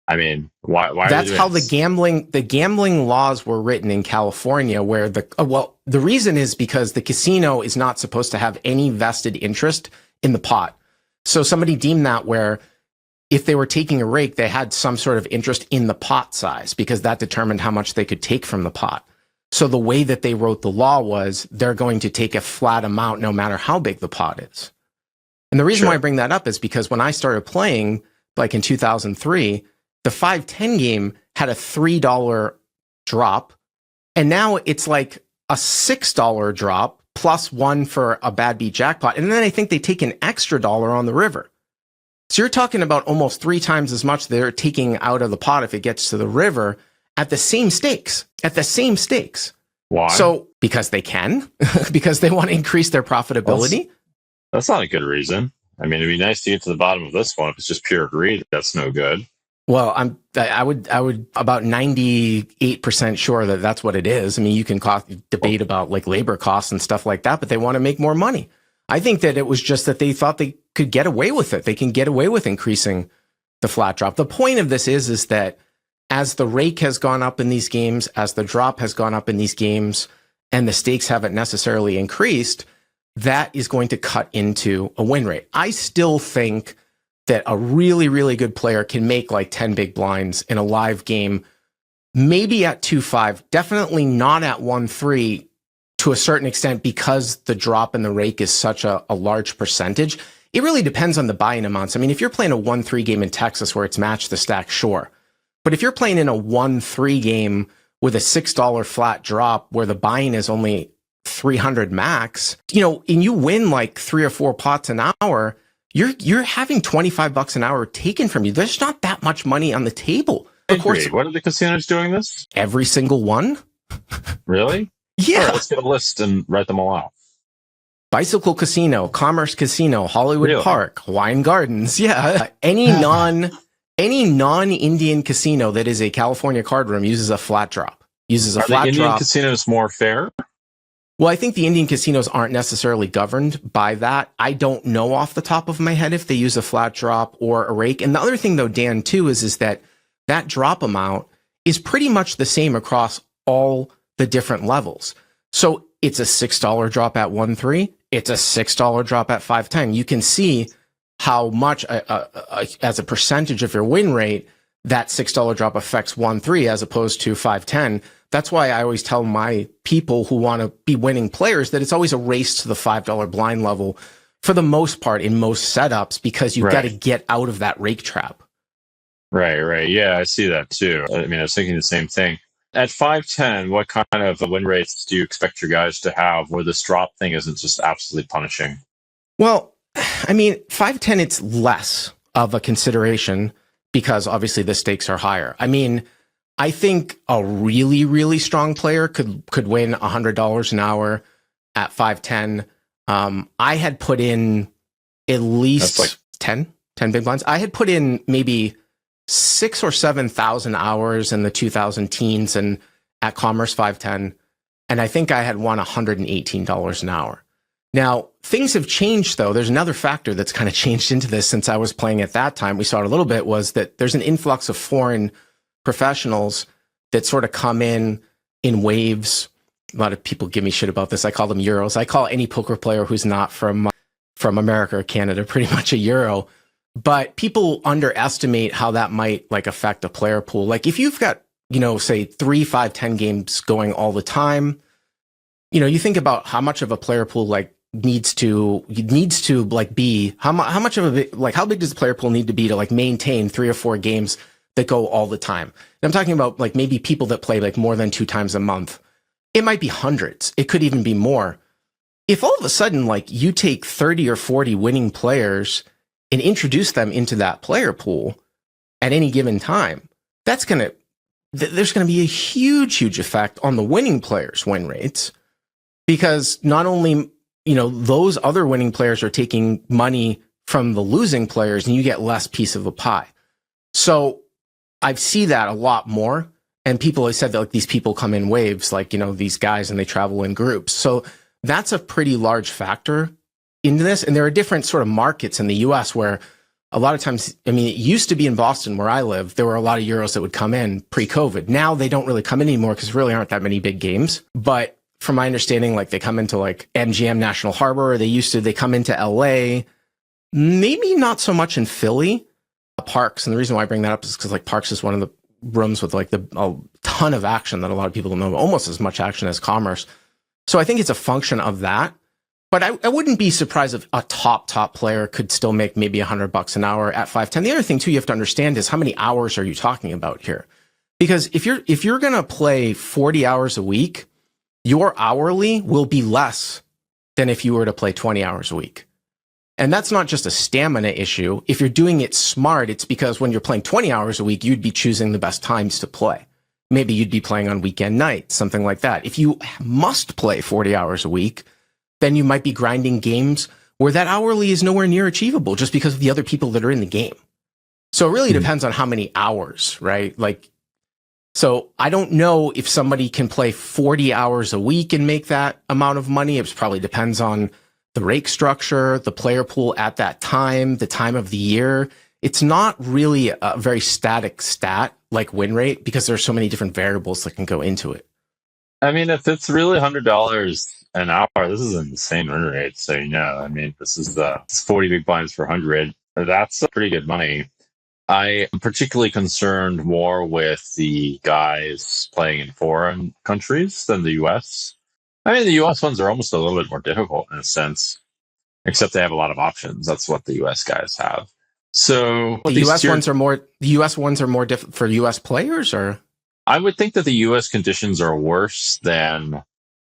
I mean, why That's how this? the gambling laws were written in California, where the reason is because the casino is not supposed to have any vested interest in the pot. So somebody deemed that where if they were taking a rake, they had some sort of interest in the pot size because that determined how much they could take from the pot. So the way that they wrote the law was they're going to take a flat amount no matter how big the pot is. And the reason why I bring that up is because when I started playing, like in 2003, the 5-10 game had a $3 drop, and now it's like a $6 drop plus 1 for a bad beat jackpot. And then I think they take an extra dollar on the river. So you're talking about almost 3 times as much they're taking out of the pot if it gets to the river at the same stakes, Why? So because they can, because they want to increase their profitability. That's not a good reason. I mean, it'd be nice to get to the bottom of this one. If it's just pure greed, that's no good. Well, I would about 98% sure that that's what it is. I mean, you can debate about like labor costs and stuff like that, but they want to make more money. I think that it was just that they thought they could get away with it. They can get away with increasing the flat drop. The point of this is that as the rake has gone up in these games, as the drop has gone up in these games, and the stakes haven't necessarily increased, that is going to cut into a win rate. I still think that a really, really good player can make like 10 big blinds in a live game, maybe at 2-5, definitely not at 1-3 to a certain extent because the drop and the rake is such a large percentage. It really depends on the buy-in amounts. I mean, if you're playing a 1-3 game in Texas where it's match the stack, sure. But if you're playing in a 1-3 game with a $6 flat drop where the buy-in is only 300 max, and you win like 3 or 4 pots an hour, you're having $25 an hour taken from you. There's not that much money on the table. Of course, what are the casinos doing this? Every single one. Really? Yeah. All right, let's get a list and write them all out. Bicycle Casino, Commerce Casino, Hollywood Park, Hawaiian Gardens. Yeah. Any non-Indian casino that is a California card room uses a flat drop. Are the Indian casinos more fair? Well, I think the Indian casinos aren't necessarily governed by that. I don't know off the top of my head if they use a flat drop or a rake. And the other thing, though, Dan, too, is that drop amount is pretty much the same across all the different levels. So it's a $6 drop at 1-3. It's a $6 drop at 5-10. You can see how much, as a percentage of your win rate, that $6 drop affects 1-3 as opposed to 5-10. That's why I always tell my people who want to be winning players that it's always a race to the $5 blind level for the most part in most setups, because you've got to get out of that rake trap. Right. Yeah, I see that too. I mean, I was thinking the same thing. At 5-10, what kind of win rates do you expect your guys to have where this drop thing isn't just absolutely punishing? Well, I mean, 5-10, it's less of a consideration because obviously the stakes are higher. I mean, I think a really, really strong player could win $100 an hour at 5-10. I had put in at least like 10 big blinds. I had put in maybe 6,000 or 7,000 hours in the 2000 teens and at Commerce 5-10. And I think I had won $118 an hour. Now, things have changed, though. There's another factor that's kind of changed into this since I was playing at that time. We saw it a little bit, was that there's an influx of foreign professionals that sort of come in waves. A lot of people give me shit about this. I call them Euros. I call any poker player who's not from America or Canada pretty much a Euro. But people underestimate how that might like affect a player pool. Like if you've got, say 3, 5, 10 games going all the time, you think about how much of a player pool like needs to like be how much of a like how big does the player pool need to be to like maintain 3 or 4 games that go all the time. And I'm talking about like maybe people that play like more than 2 times a month. It might be hundreds. It could even be more. If all of a sudden, like you take 30 or 40 winning players and introduce them into that player pool at any given time, there's going to be a huge, huge effect on the winning players' win rates, because not only, those other winning players are taking money from the losing players and you get less piece of the pie. So I see that a lot more. And people have said that like these people come in waves, like, these guys, and they travel in groups. So that's a pretty large factor into this. And there are different sort of markets in the US where a lot of times, it used to be in Boston where I live, there were a lot of Euros that would come in pre-COVID. Now they don't really come in anymore because there really aren't that many big games. But from my understanding, like they come into like MGM National Harbor, they come into LA, maybe not so much in Philly, Parks. And the reason why I bring that up is because like Parks is one of the rooms with like a ton of action that a lot of people don't know, almost as much action as Commerce. So I think it's a function of that. But I wouldn't be surprised if a top player could still make maybe $100 an hour at 510. The other thing too you have to understand is how many hours are you talking about here? Because if you're going to play 40 hours a week, your hourly will be less than if you were to play 20 hours a week. And that's not just a stamina issue. If you're doing it smart, it's because when you're playing 20 hours a week, you'd be choosing the best times to play. Maybe you'd be playing on weekend nights, something like that. If you must play 40 hours a week, then you might be grinding games where that hourly is nowhere near achievable just because of the other people that are in the game. So it really depends on how many hours, right? So I don't know if somebody can play 40 hours a week and make that amount of money. It probably depends on the rake structure, the player pool at that time, the time of the year. It's not really a very static stat like win rate because there's so many different variables that can go into it. If it's really $100 an hour, this is an insane win rate. So, this is it's 40 big blinds for 100. That's pretty good money. I am particularly concerned more with the guys playing in foreign countries than the US. The US ones are almost a little bit more difficult in a sense, except they have a lot of options. That's what the US guys have. So the US ones are more difficult for US players, or? I would think that the US conditions are worse than,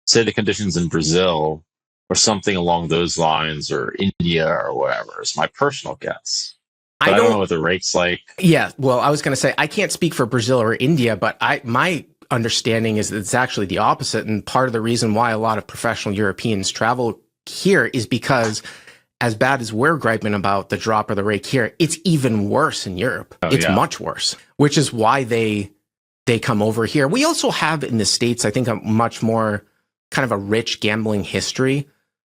say, the conditions in Brazil or something along those lines, or India or whatever, is my personal guess. But I don't know what the rate's like. Yeah, well, I was going to say, I can't speak for Brazil or India, but my understanding is that it's actually the opposite. And part of the reason why a lot of professional Europeans travel here is because, as bad as we're griping about the drop of the rake here, it's even worse in Europe. It's much worse, which is why they come over here. We also have in the States, I think, a much more kind of a rich gambling history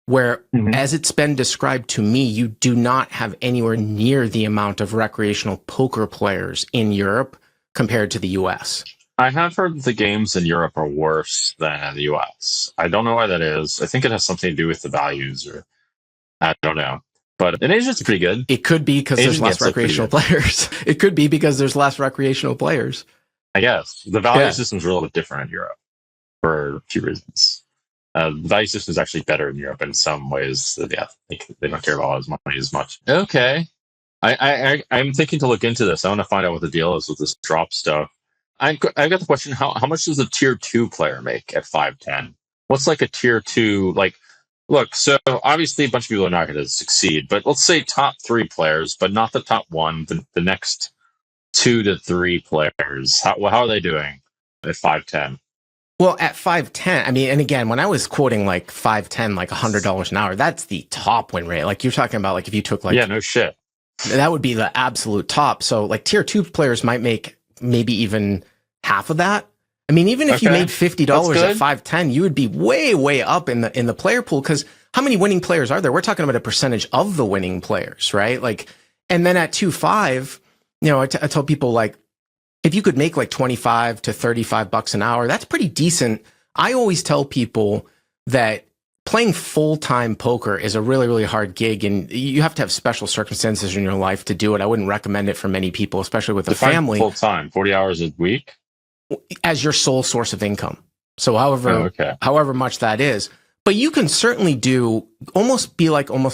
where, as it's been described to me, you do not have anywhere near the amount of recreational poker players in Europe compared to the US. I have heard the games in Europe are worse than the US. I don't know why that is. I think it has something to do with the values, or I don't know. But in Asia, it's pretty good. It could be because there's less recreational players. It could be because there's less recreational players. I guess. The value system is a little bit different in Europe for a few reasons. The value system is actually better in Europe in some ways. They don't care about money as much. Okay. I'm thinking to look into this. I want to find out what the deal is with this drop stuff. I've got the question, how much does a tier 2 player make at 510? What's like a tier 2, look, so obviously a bunch of people are not going to succeed, but let's say top 3 players, but not the top 1, the next 2 to 3 players. How are they doing at 510? Well, at 510, and again, when I was quoting like 510, like $100 an hour, that's the top win rate. Like you're talking about, like if you took like, yeah, no shit, that would be the absolute top. So like tier 2 players might make maybe even half of that. Even if you made $50 at 510, you would be way, way up in the player pool. Because how many winning players are there? We're talking about a percentage of the winning players, right? And then at 2.5, I tell people, like, if you could make like 25 to $35 an hour, that's pretty decent. I always tell people that playing full-time poker is a really, really hard gig, and you have to have special circumstances in your life to do it. I wouldn't recommend it for many people, especially with a family. Full-time, 40 hours a week? As your sole source of income. So however much that is. But you can certainly almost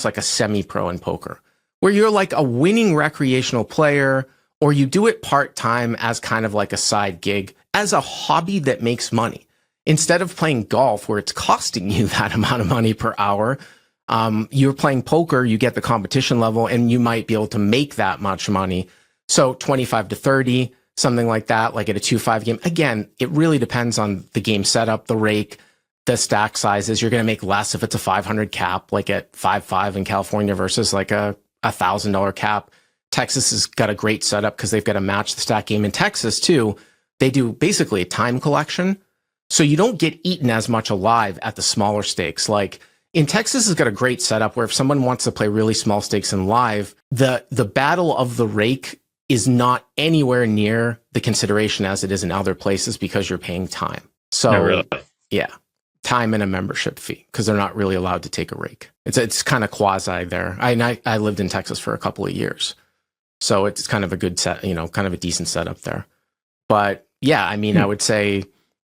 like a semi-pro in poker, where you're like a winning recreational player, or you do it part-time as kind of like a side gig, as a hobby that makes money. Instead of playing golf where it's costing you that amount of money per hour, you're playing poker, you get the competition level, and you might be able to make that much money. So 25 to 30, something like that, like at a 2-5 game. Again, it really depends on the game setup, the rake, the stack sizes. You're going to make less if it's a 500 cap, like at 5-5 in California versus like a $1,000 cap. Texas has got a great setup because they've got to match the stack game. In Texas, too, they do basically a time collection. So you don't get eaten as much alive at the smaller stakes. Like in Texas has got a great setup where if someone wants to play really small stakes in live, the battle of the rake is not anywhere near the consideration as it is in other places because you're paying time. So really? Yeah, time and a membership fee because they're not really allowed to take a rake. It's kind of quasi there. I lived in Texas for a couple of years. So it's kind of a good set, kind of a decent setup there. But yeah, I mean, I would say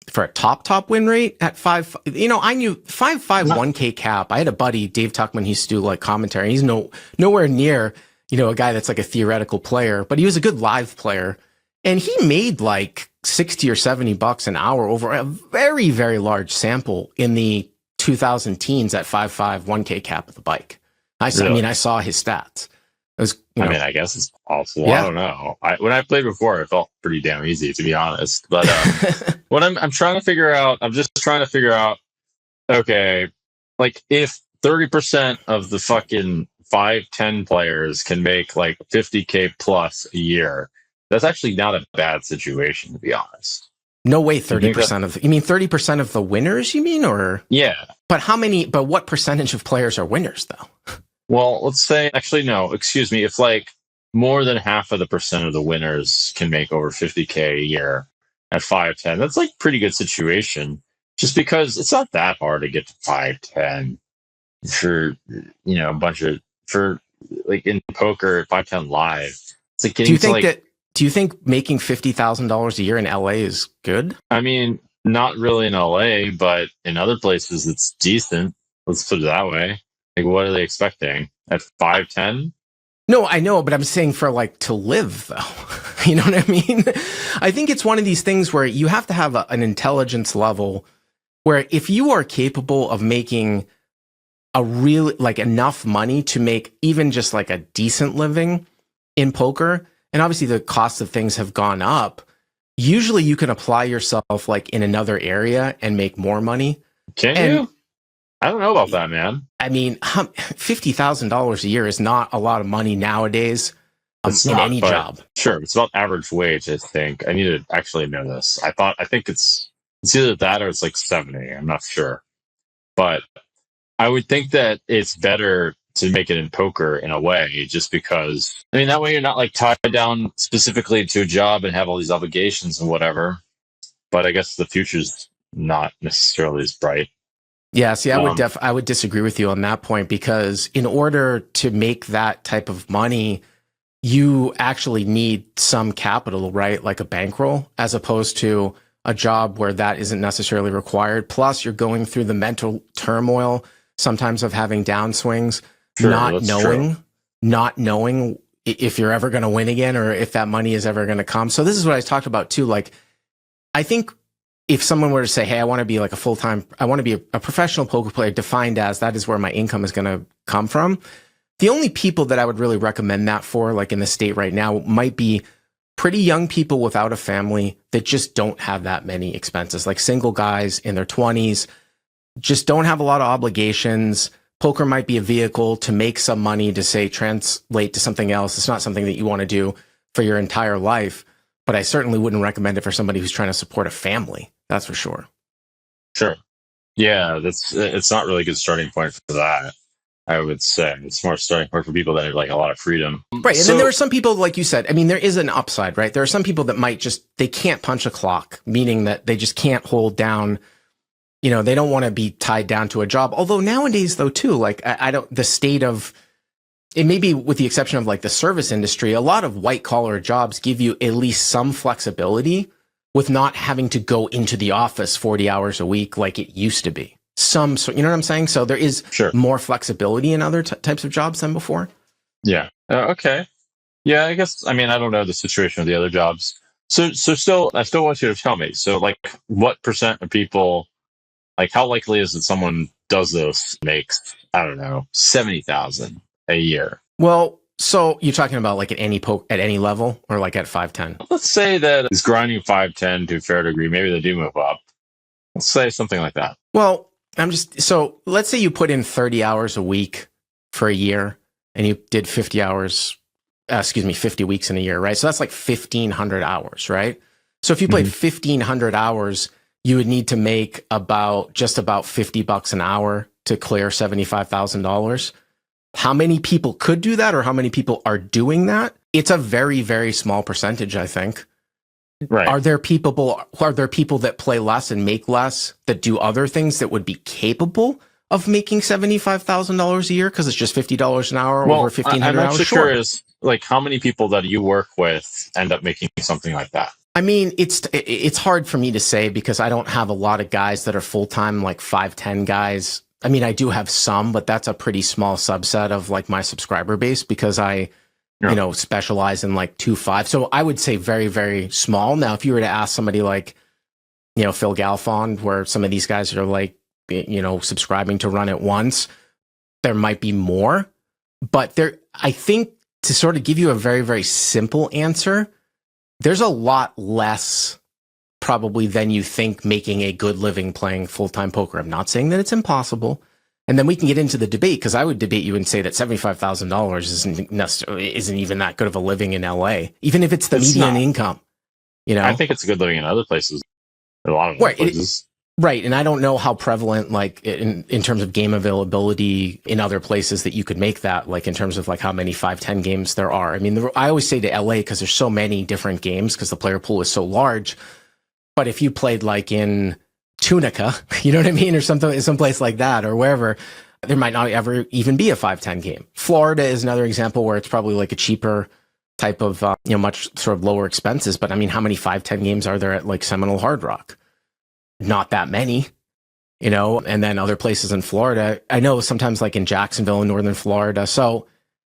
for a top win rate at 5, I knew 5-5 1K cap. I had a buddy, Dave Tuckman, he used to do like commentary. He's nowhere near, a guy that's like a theoretical player, but he was a good live player. And he made like 60 or 70 bucks an hour over a very, very large sample in the 2000 teens at 5-5 1K cap at the bike. I saw his stats. It was, I guess it's possible. Yeah. I don't know. When I played before, it felt pretty damn easy, to be honest. But what I'm trying to figure out, okay, like if 30% of the fucking 5-10 players can make like 50K plus a year, that's actually not a bad situation, to be honest. No way, 30% you mean 30% of the winners, you mean? Or yeah. But what percentage of players are winners, though? Well, let's say, actually, no, excuse me. If like more than half of the percent of the winners can make over 50K a year at 5-10, that's like pretty good situation. Just because it's not that hard to get to 5-10 for, a bunch of, for like in poker, 5-10 live. It's like getting do you think making $50,000 a year in LA is good? I mean, not really in LA, but in other places it's decent. Let's put it that way. Like, what are they expecting at 5-10? No, I know, but I'm saying for like to live, though. You know what I mean? I think it's one of these things where you have to have an intelligence level where if you are capable of making a real, like enough money to make even just like a decent living in poker, and obviously the cost of things have gone up, usually you can apply yourself like in another area and make more money. Can you? I don't know about that, man. I mean, $50,000 a year is not a lot of money nowadays in any job. Sure, it's about average wage, I think. I need to actually know this. I think it's either that or it's like 70. I'm not sure. But I would think that it's better to make it in poker in a way, just because, that way you're not like tied down specifically to a job and have all these obligations and whatever. But I guess the future's not necessarily as bright. Yeah, see, I would disagree with you on that point, because in order to make that type of money, you actually need some capital, right? Like a bankroll, as opposed to a job where that isn't necessarily required. Plus, you're going through the mental turmoil sometimes of having downswings, Sure, not knowing if you're ever going to win again or if that money is ever going to come. So this is what I talked about too. Like, I think if someone were to say, hey, I want to be like I want to be a professional poker player, defined as that is where my income is going to come from. The only people that I would really recommend that for, like in the state right now, might be pretty young people without a family that just don't have that many expenses, like single guys in their 20s, just don't have a lot of obligations. Poker might be a vehicle to make some money to, say, translate to something else. It's not something that you want to do for your entire life, but I certainly wouldn't recommend it for somebody who's trying to support a family. That's for sure. Sure. Yeah, it's not really a good starting point for that, I would say. It's more a starting point for people that have like a lot of freedom. Right. And then there are some people, like you said, there is an upside, right? There are some people that might they can't punch a clock, meaning that they just can't hold down, they don't want to be tied down to a job. Although nowadays, though, too, like the state of, it may be with the exception of like the service industry, a lot of white collar jobs give you at least some flexibility with not having to go into the office 40 hours a week like it used to be. You know what I'm saying? So there is more flexibility in other types of jobs than before. Yeah. Okay. Yeah, I guess. I mean, I don't know the situation of the other jobs. So still, I still want you to tell me. So, like, what percent of people, like, how likely is it someone does this makes, I don't know, 70,000 a year? Well, so you're talking about like at any level, or like at 510? Let's say that it's grinding 510 to a fair degree. Maybe they do move up. Let's say something like that. Well, so let's say you put in 30 hours a week for a year, and you did 50 weeks in a year, right? So that's like 1,500 hours, right? So if you played 1,500 hours, you would need to make just about $50 an hour to clear $75,000. How many people could do that, or how many people are doing that? It's a very, very small percentage, I think. Right. Are there people that play less and make less that do other things that would be capable of making $75,000 a year because it's just $50 an hour over 1,500 hours? I'm actually curious, like, how many people that you work with end up making something like that? I mean, it's hard for me to say because I don't have a lot of guys that are full-time, like 510 guys. I mean, I do have some, but that's a pretty small subset of like my subscriber base because I specialize in like 2.5. So I would say very, very small. Now, if you were to ask somebody like, Phil Galfond, where some of these guys are like, subscribing to run it once, there might be more. But I think to sort of give you a very, very simple answer, there's a lot less probably than you think making a good living playing full-time poker. I'm not saying that it's impossible. And then we can get into the debate, because I would debate you and say that $75,000 isn't even that good of a living in LA, even if it's the median income. I think it's a good living in other places. A lot of other places. Right. And I don't know how prevalent, like in terms of game availability in other places that you could make that, like in terms of like how many 510 games there are. I mean, I always say to LA, because there's so many different games, because the player pool is so large. But if you played like in Tunica, you know what I mean? Or someplace like that, or wherever, there might not ever even be a 510 game. Florida is another example where it's probably like a cheaper type of, much sort of lower expenses. But I mean, how many 510 games are there at like Seminole Hard Rock? Not that many, and then other places in Florida. I know sometimes like in Jacksonville in Northern Florida. So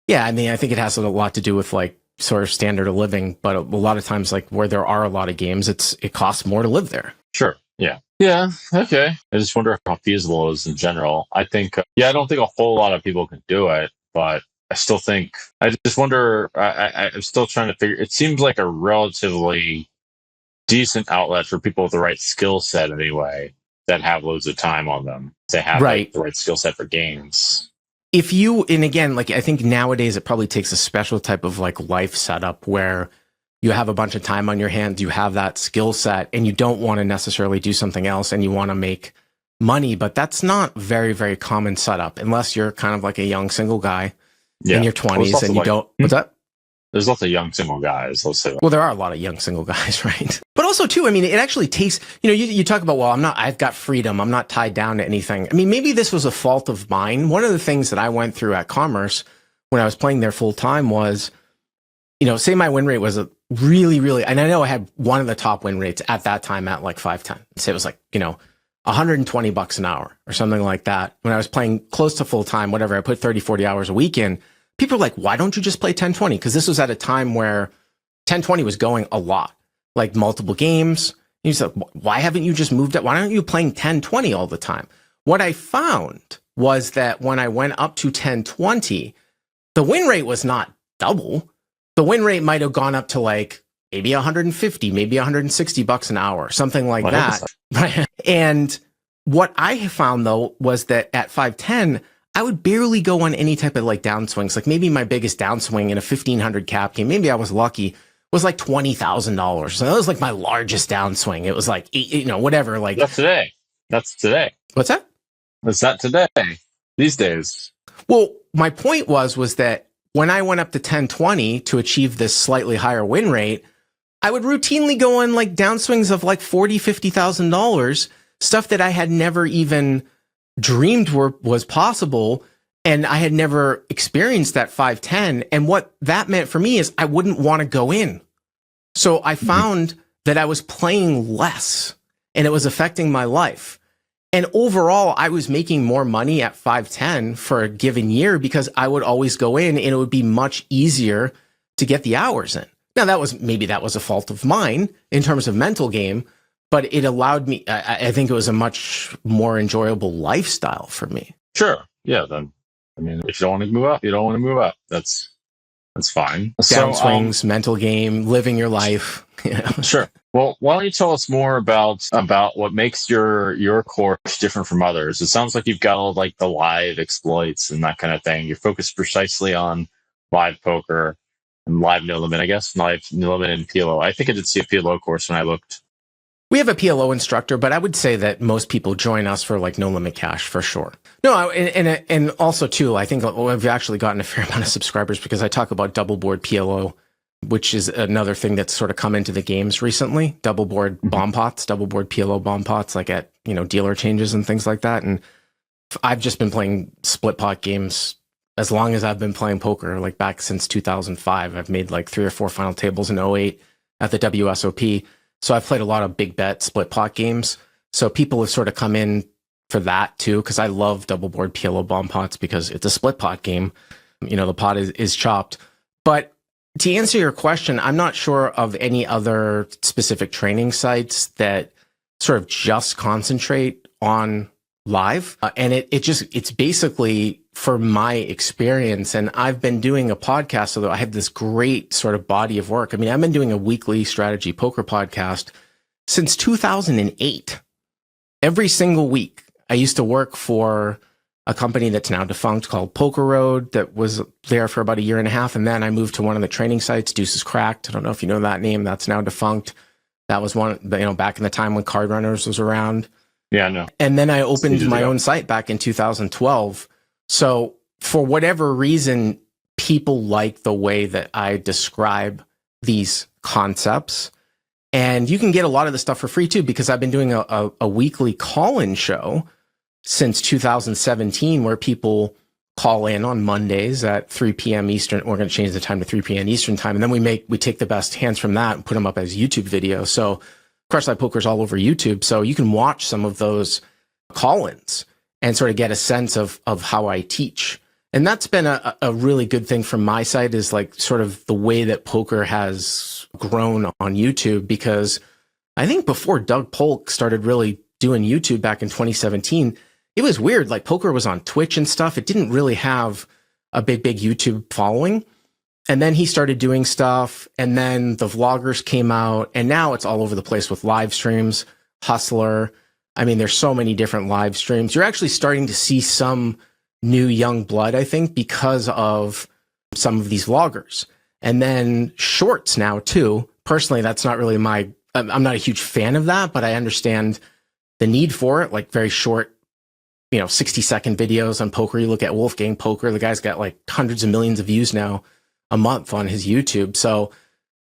yeah, I mean, I think it has a lot to do with like sort of standard of living, but a lot of times like where there are a lot of games, it costs more to live there. Sure. Yeah. Yeah. Okay. I just wonder how feasible it is in general. I think, I don't think a whole lot of people can do it, but I still think, I just wonder, I'm still trying to figure, it seems like a relatively decent outlet for people with the right skill set anyway, that have loads of time on them. They have like, the right skill set for games. And again, like I think nowadays it probably takes a special type of like life setup where you have a bunch of time on your hands, you have that skill set, and you don't want to necessarily do something else and you want to make money. But that's not very, very common setup unless you're kind of like a young single guy in your 20s and you don't. What's that? There's lots of young single guys, let's say that. Well, there are a lot of young single guys, right? But also, too, I mean, it actually takes, you talk about, well, I've got freedom. I'm not tied down to anything. I mean, maybe this was a fault of mine. One of the things that I went through at Commerce when I was playing there full time was, say my win rate was a really, really, and I know I had one of the top win rates at that time at like 510. Say it was like, $120 an hour or something like that. When I was playing close to full time, whatever, I put 30, 40 hours a week in. People are like, why don't you just play 1020? Because this was at a time where 1020 was going a lot, like multiple games. And you said, why haven't you just moved up? Why aren't you playing 1020 all the time? What I found was that when I went up to 1020, the win rate was not double. The win rate might have gone up to like maybe 150, maybe $160 an hour, something like that. And what I found though was that at 510, I would barely go on any type of like downswings. Like maybe my biggest downswing in a 1,500 cap game, maybe I was lucky, was like $20,000. So that was like my largest downswing. It was like, whatever. Like That's today. What's that? That's not today. These days. Well, my point was that when I went up to 1020 to achieve this slightly higher win rate, I would routinely go on like downswings of like $40,000, $50,000, stuff that I had never even dreamed was possible, and I had never experienced that 510. And what that meant for me is I wouldn't want to go in. So I found that I was playing less and it was affecting my life. And overall, I was making more money at 510 for a given year because I would always go in and it would be much easier to get the hours in. Now that was a fault of mine in terms of mental game, but it allowed me, I think it was a much more enjoyable lifestyle for me. Sure. Yeah. Then, I mean, if you don't want to move up, you don't want to move up. That's fine. Downswings, mental game, living your life. Sure. Well, why don't you tell us more about what makes your course different from others? It sounds like you've got all like the live exploits and that kind of thing. You're focused precisely on live poker and live no limit, I guess, live no limit and PLO. I think I did see a PLO course when I looked. We have a PLO instructor, but I would say that most people join us for like no limit cash for sure. No, and also too, I think we've actually gotten a fair amount of subscribers because I talk about double board PLO, which is another thing that's sort of come into the games recently. Double board bomb pots, double board PLO bomb pots, like at, dealer changes and things like that. And I've just been playing split pot games as long as I've been playing poker, like back since 2005. I've made like 3 or 4 final tables in '08 at the WSOP. So I've played a lot of big bet split pot games. So people have sort of come in for that too, because I love double board PLO bomb pots because it's a split pot game. The pot is chopped. But to answer your question, I'm not sure of any other specific training sites that sort of just concentrate on live. And it's basically, for my experience, and I've been doing a podcast, so I have this great sort of body of work. I mean, I've been doing a weekly strategy poker podcast since 2008. Every single week. I used to work for a company that's now defunct called Poker Road that was there for about 1.5 years. And then I moved to one of the training sites, Deuces Cracked. I don't know if you know that name. That's now defunct. That was one, back in the time when Card Runners was around. Yeah, I know. And then I opened my own site back in 2012. So for whatever reason, people like the way that I describe these concepts. And you can get a lot of the stuff for free too, because I've been doing a weekly call-in show since 2017 where people call in on Mondays at 3 p.m. Eastern. We're going to change the time to 3 p.m. Eastern time. And then we take the best hands from that and put them up as YouTube videos. So Crush Live Poker's all over YouTube. So you can watch some of those call-ins and sort of get a sense of how I teach. And that's been a really good thing from my side, is like sort of the way that poker has grown on YouTube, because I think before Doug Polk started really doing YouTube back in 2017, it was weird. Like poker was on Twitch and stuff. It didn't really have a big YouTube following. And then he started doing stuff, and then the vloggers came out, and now it's all over the place with live streams, Hustler. I mean, there's so many different live streams. You're actually starting to see some new young blood, I think, because of some of these vloggers. And then shorts now too. Personally, that's not really I'm not a huge fan of that, but I understand the need for it, like very short, 60-second videos on poker. You look at Wolfgang Poker, the guy's got like hundreds of millions of views now a month on his YouTube. So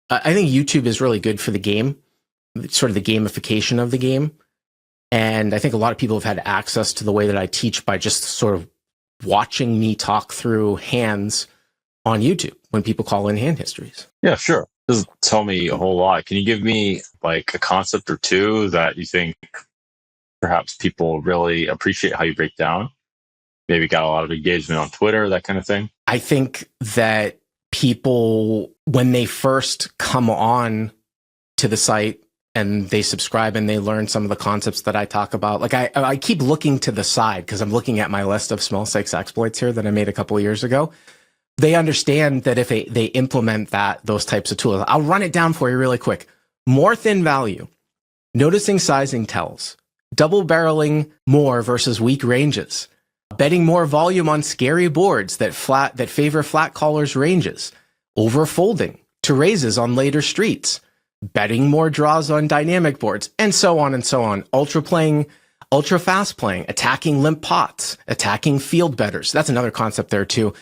I think YouTube is really good for the game, sort of the gamification of the game. And I think a lot of people have had access to the way that I teach by just sort of watching me talk through hands on YouTube when people call in hand histories. Yeah, sure. Doesn't tell me a whole lot. Can you give me like a concept or two that you think perhaps people really appreciate how you break down? Maybe got a lot of engagement on Twitter, that kind of thing. I think that people, when they first come on to the site and they subscribe and they learn some of the concepts that I talk about, like I keep looking to the side because I'm looking at my list of small stakes exploits here that I made a couple of years ago. They understand that if they implement those types of tools, I'll run it down for you really quick. More thin value, noticing sizing tells, double barreling more versus weak ranges, betting more volume on scary boards that favor flat callers ranges, overfolding to raises on later streets, betting more draws on dynamic boards, and so on and so on. Ultra fast playing, attacking limp pots, attacking field bettors. That's another concept there too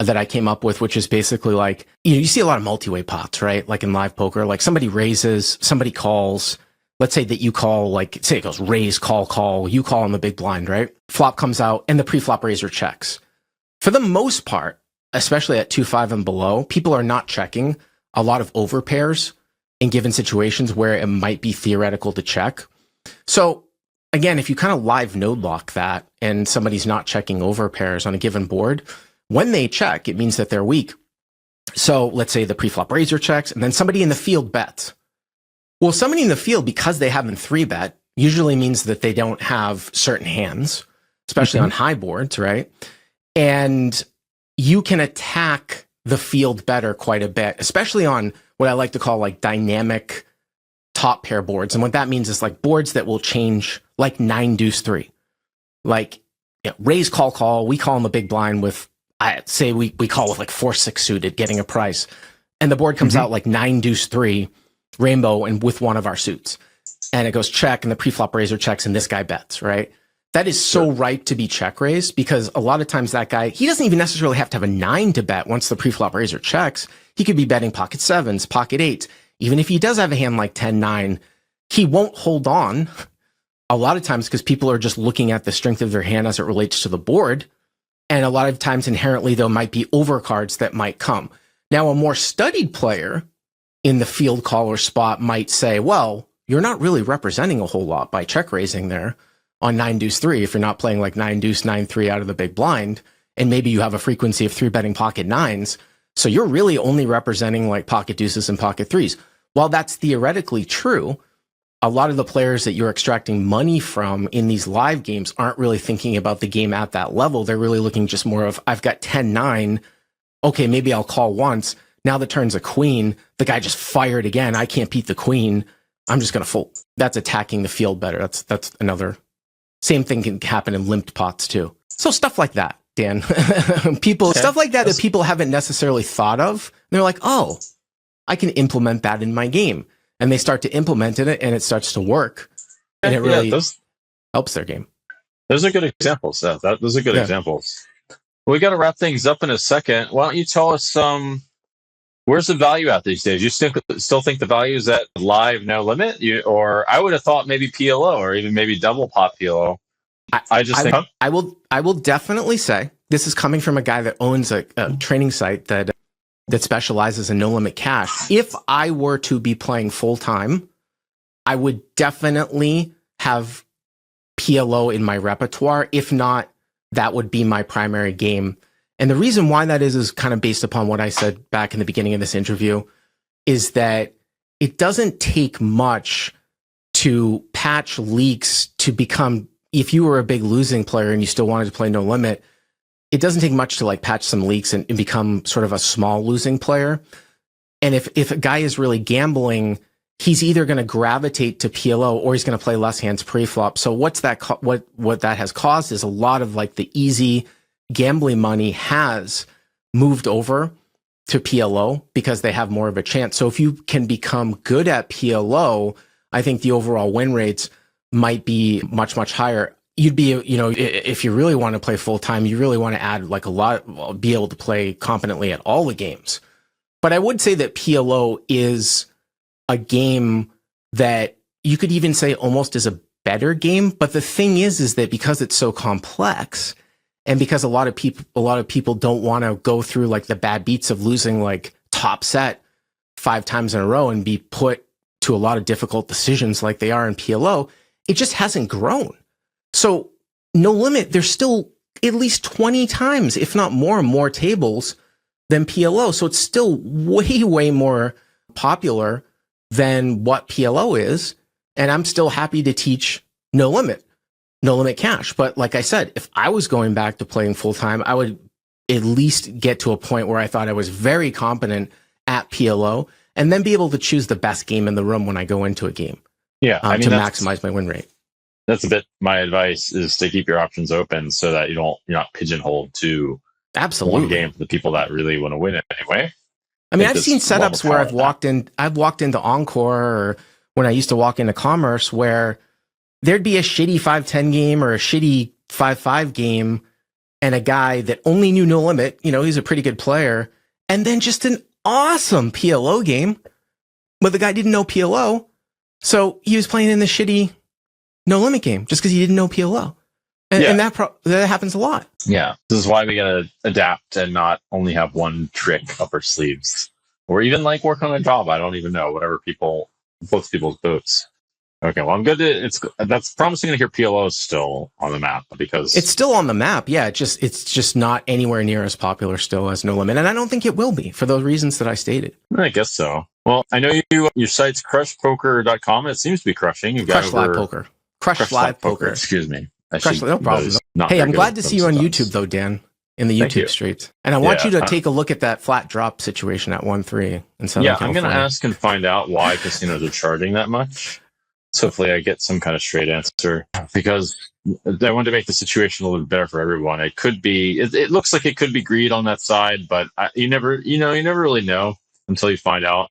that I came up with, which is basically like, you see a lot of multi-way pots, right? Like in live poker, like somebody raises, somebody calls. Let's say that you call, like, say it goes raise, call, you call on the big blind, right? Flop comes out and the pre-flop raiser checks. For the most part, especially at 2-5 and below, people are not checking a lot of overpairs in given situations where it might be theoretical to check. So again, if you kind of live node lock that and somebody's not checking overpairs on a given board, when they check, it means that they're weak. So let's say the pre-flop raiser checks, and then somebody in the field bets. Well, somebody in the field, because they haven't 3-bet, usually means that they don't have certain hands, especially on high boards, right? And you can attack the field better quite a bit, especially on what I like to call like dynamic top pair boards. And what that means is like boards that will change, like 9 deuce 3. Like, raise, call. We call them a big blind with, I say we call with like 4-6 suited, getting a price. And the board comes out like 9 deuce 3, rainbow, and with one of our suits. And it goes check, and the pre-flop raiser checks, and this guy bets, right? That is so ripe to be check raised, because a lot of times that guy, he doesn't even necessarily have to have a 9 to bet once the pre-flop raiser checks. He could be betting pocket 7s, pocket 8s. Even if he does have a hand like 10-9, he won't hold on a lot of times because people are just looking at the strength of their hand as it relates to the board. And a lot of times inherently there might be overcards that might come. Now, a more studied player in the field caller spot might say, well, you're not really representing a whole lot by check raising there on 9 deuce 3 if you're not playing like 9 deuce 9-3 out of the big blind, and maybe you have a frequency of 3-betting pocket 9s, so you're really only representing like pocket deuces and pocket 3s. While that's theoretically true, a lot of the players that you're extracting money from in these live games aren't really thinking about the game at that level. They're really looking just more of, I've got 10-9, okay, maybe I'll call once. Now the turn's a queen, the guy just fired again, I can't beat the queen, I'm just going to fold. That's attacking the field better. That's another. Same thing can happen in limped pots too. So stuff like that, Dan. Stuff like that people haven't necessarily thought of. They're like, oh, I can implement that in my game. And they start to implement it, and it starts to work. And it really helps their game. Those are good examples, Seth. Those are good examples. We got to wrap things up in a second. Why don't you tell us where's the value at these days? You still think the value is at live no limit? Or I would have thought maybe PLO or even maybe double pot PLO. I will definitely say, this is coming from a guy that owns a training site that specializes in no limit cash. If I were to be playing full time, I would definitely have PLO in my repertoire. If not, that would be my primary game. And the reason why that is kind of based upon what I said back in the beginning of this interview, is that it doesn't take much to patch leaks to become, if you were a big losing player and you still wanted to play no limit, it doesn't take much to like patch some leaks and become sort of a small losing player. And if a guy is really gambling, he's either going to gravitate to PLO or he's going to play less hands pre-flop. So what that has caused is a lot of like the easy gambling money has moved over to PLO because they have more of a chance. So if you can become good at PLO, I think the overall win rates might be much, much higher. You'd be, if you really want to play full time, you really want to add like be able to play competently at all the games. But I would say that PLO is a game that you could even say almost is a better game. But the thing is that because it's so complex, and because a lot of people don't want to go through like the bad beats of losing like top set 5 times in a row and be put to a lot of difficult decisions like they are in PLO, it just hasn't grown. So no limit, there's still at least 20 times, if not more tables than PLO. So it's still way, way more popular than what PLO is. And I'm still happy to teach no limit cash. But like I said, if I was going back to playing full time, I would at least get to a point where I thought I was very competent at PLO and then be able to choose the best game in the room when I go into a game. Yeah, to maximize my win rate. That's a bit my advice, is to keep your options open so that you're not pigeonholed to one game for the people that really want to win it anyway. I mean, I've seen setups where I've walked into Encore, or when I used to walk into Commerce, where there'd be a shitty 5-10 game or a shitty 5-5 game, and a guy that only knew no limit, he's a pretty good player, and then just an awesome PLO game, but the guy didn't know PLO, so he was playing in the shitty no limit game just because he didn't know PLO. And that happens a lot. Yeah. This is why we got to adapt and not only have one trick up our sleeves, or even like work on a job. I don't even know, whatever floats people's boats. Okay, well, I'm good. That's promising to hear PLO is still on the map because It's still on the map. Yeah, it's just not anywhere near as popular still as No Limit. And I don't think it will be for those reasons that I stated. I guess so. Well, I know your site's crushpoker.com. It seems to be crushing. You've got Crush Live Poker. Crush Live Poker. Excuse me. Crush, no problem. Hey, I'm glad to see you on YouTube, though, Dan, in the YouTube streets. And I want you to take a look at that flat drop situation at 1-3 in Southern California. I'm going to ask and find out why casinos are charging that much. So hopefully I get some kind of straight answer, because I want to make the situation a little bit better for everyone. It could be, it looks like it could be greed on that side, but you never really know until you find out.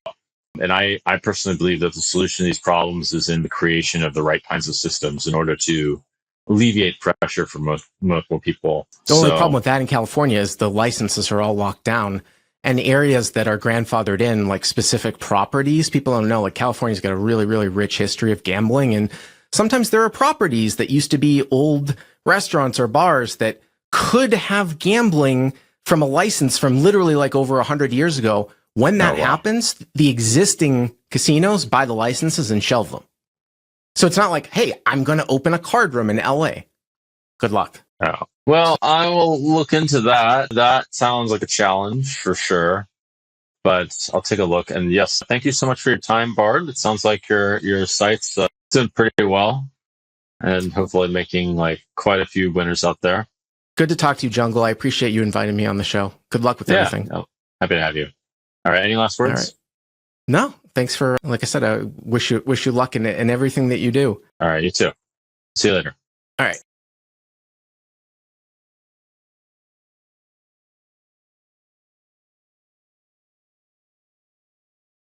And I personally believe that the solution to these problems is in the creation of the right kinds of systems in order to alleviate pressure for multiple people. The only problem with that in California is the licenses are all locked down. And areas that are grandfathered in, like specific properties, people don't know, like California's got a really, really rich history of gambling. And sometimes there are properties that used to be old restaurants or bars that could have gambling from a license from literally like over 100 years ago. When that happens, the existing casinos buy the licenses and shelve them. So it's not like, hey, I'm going to open a card room in LA. Good luck. Oh. Well, I will look into that. That sounds like a challenge for sure, but I'll take a look. And yes, thank you so much for your time, Bart. It sounds like your site's doing pretty well, and hopefully making like quite a few winners out there. Good to talk to you, Jungle. I appreciate you inviting me on the show. Good luck with everything. Oh, happy to have you. All right. Any last words? Right. No, thanks for, like I said, I wish you luck in everything that you do. All right. You too. See you later. All right.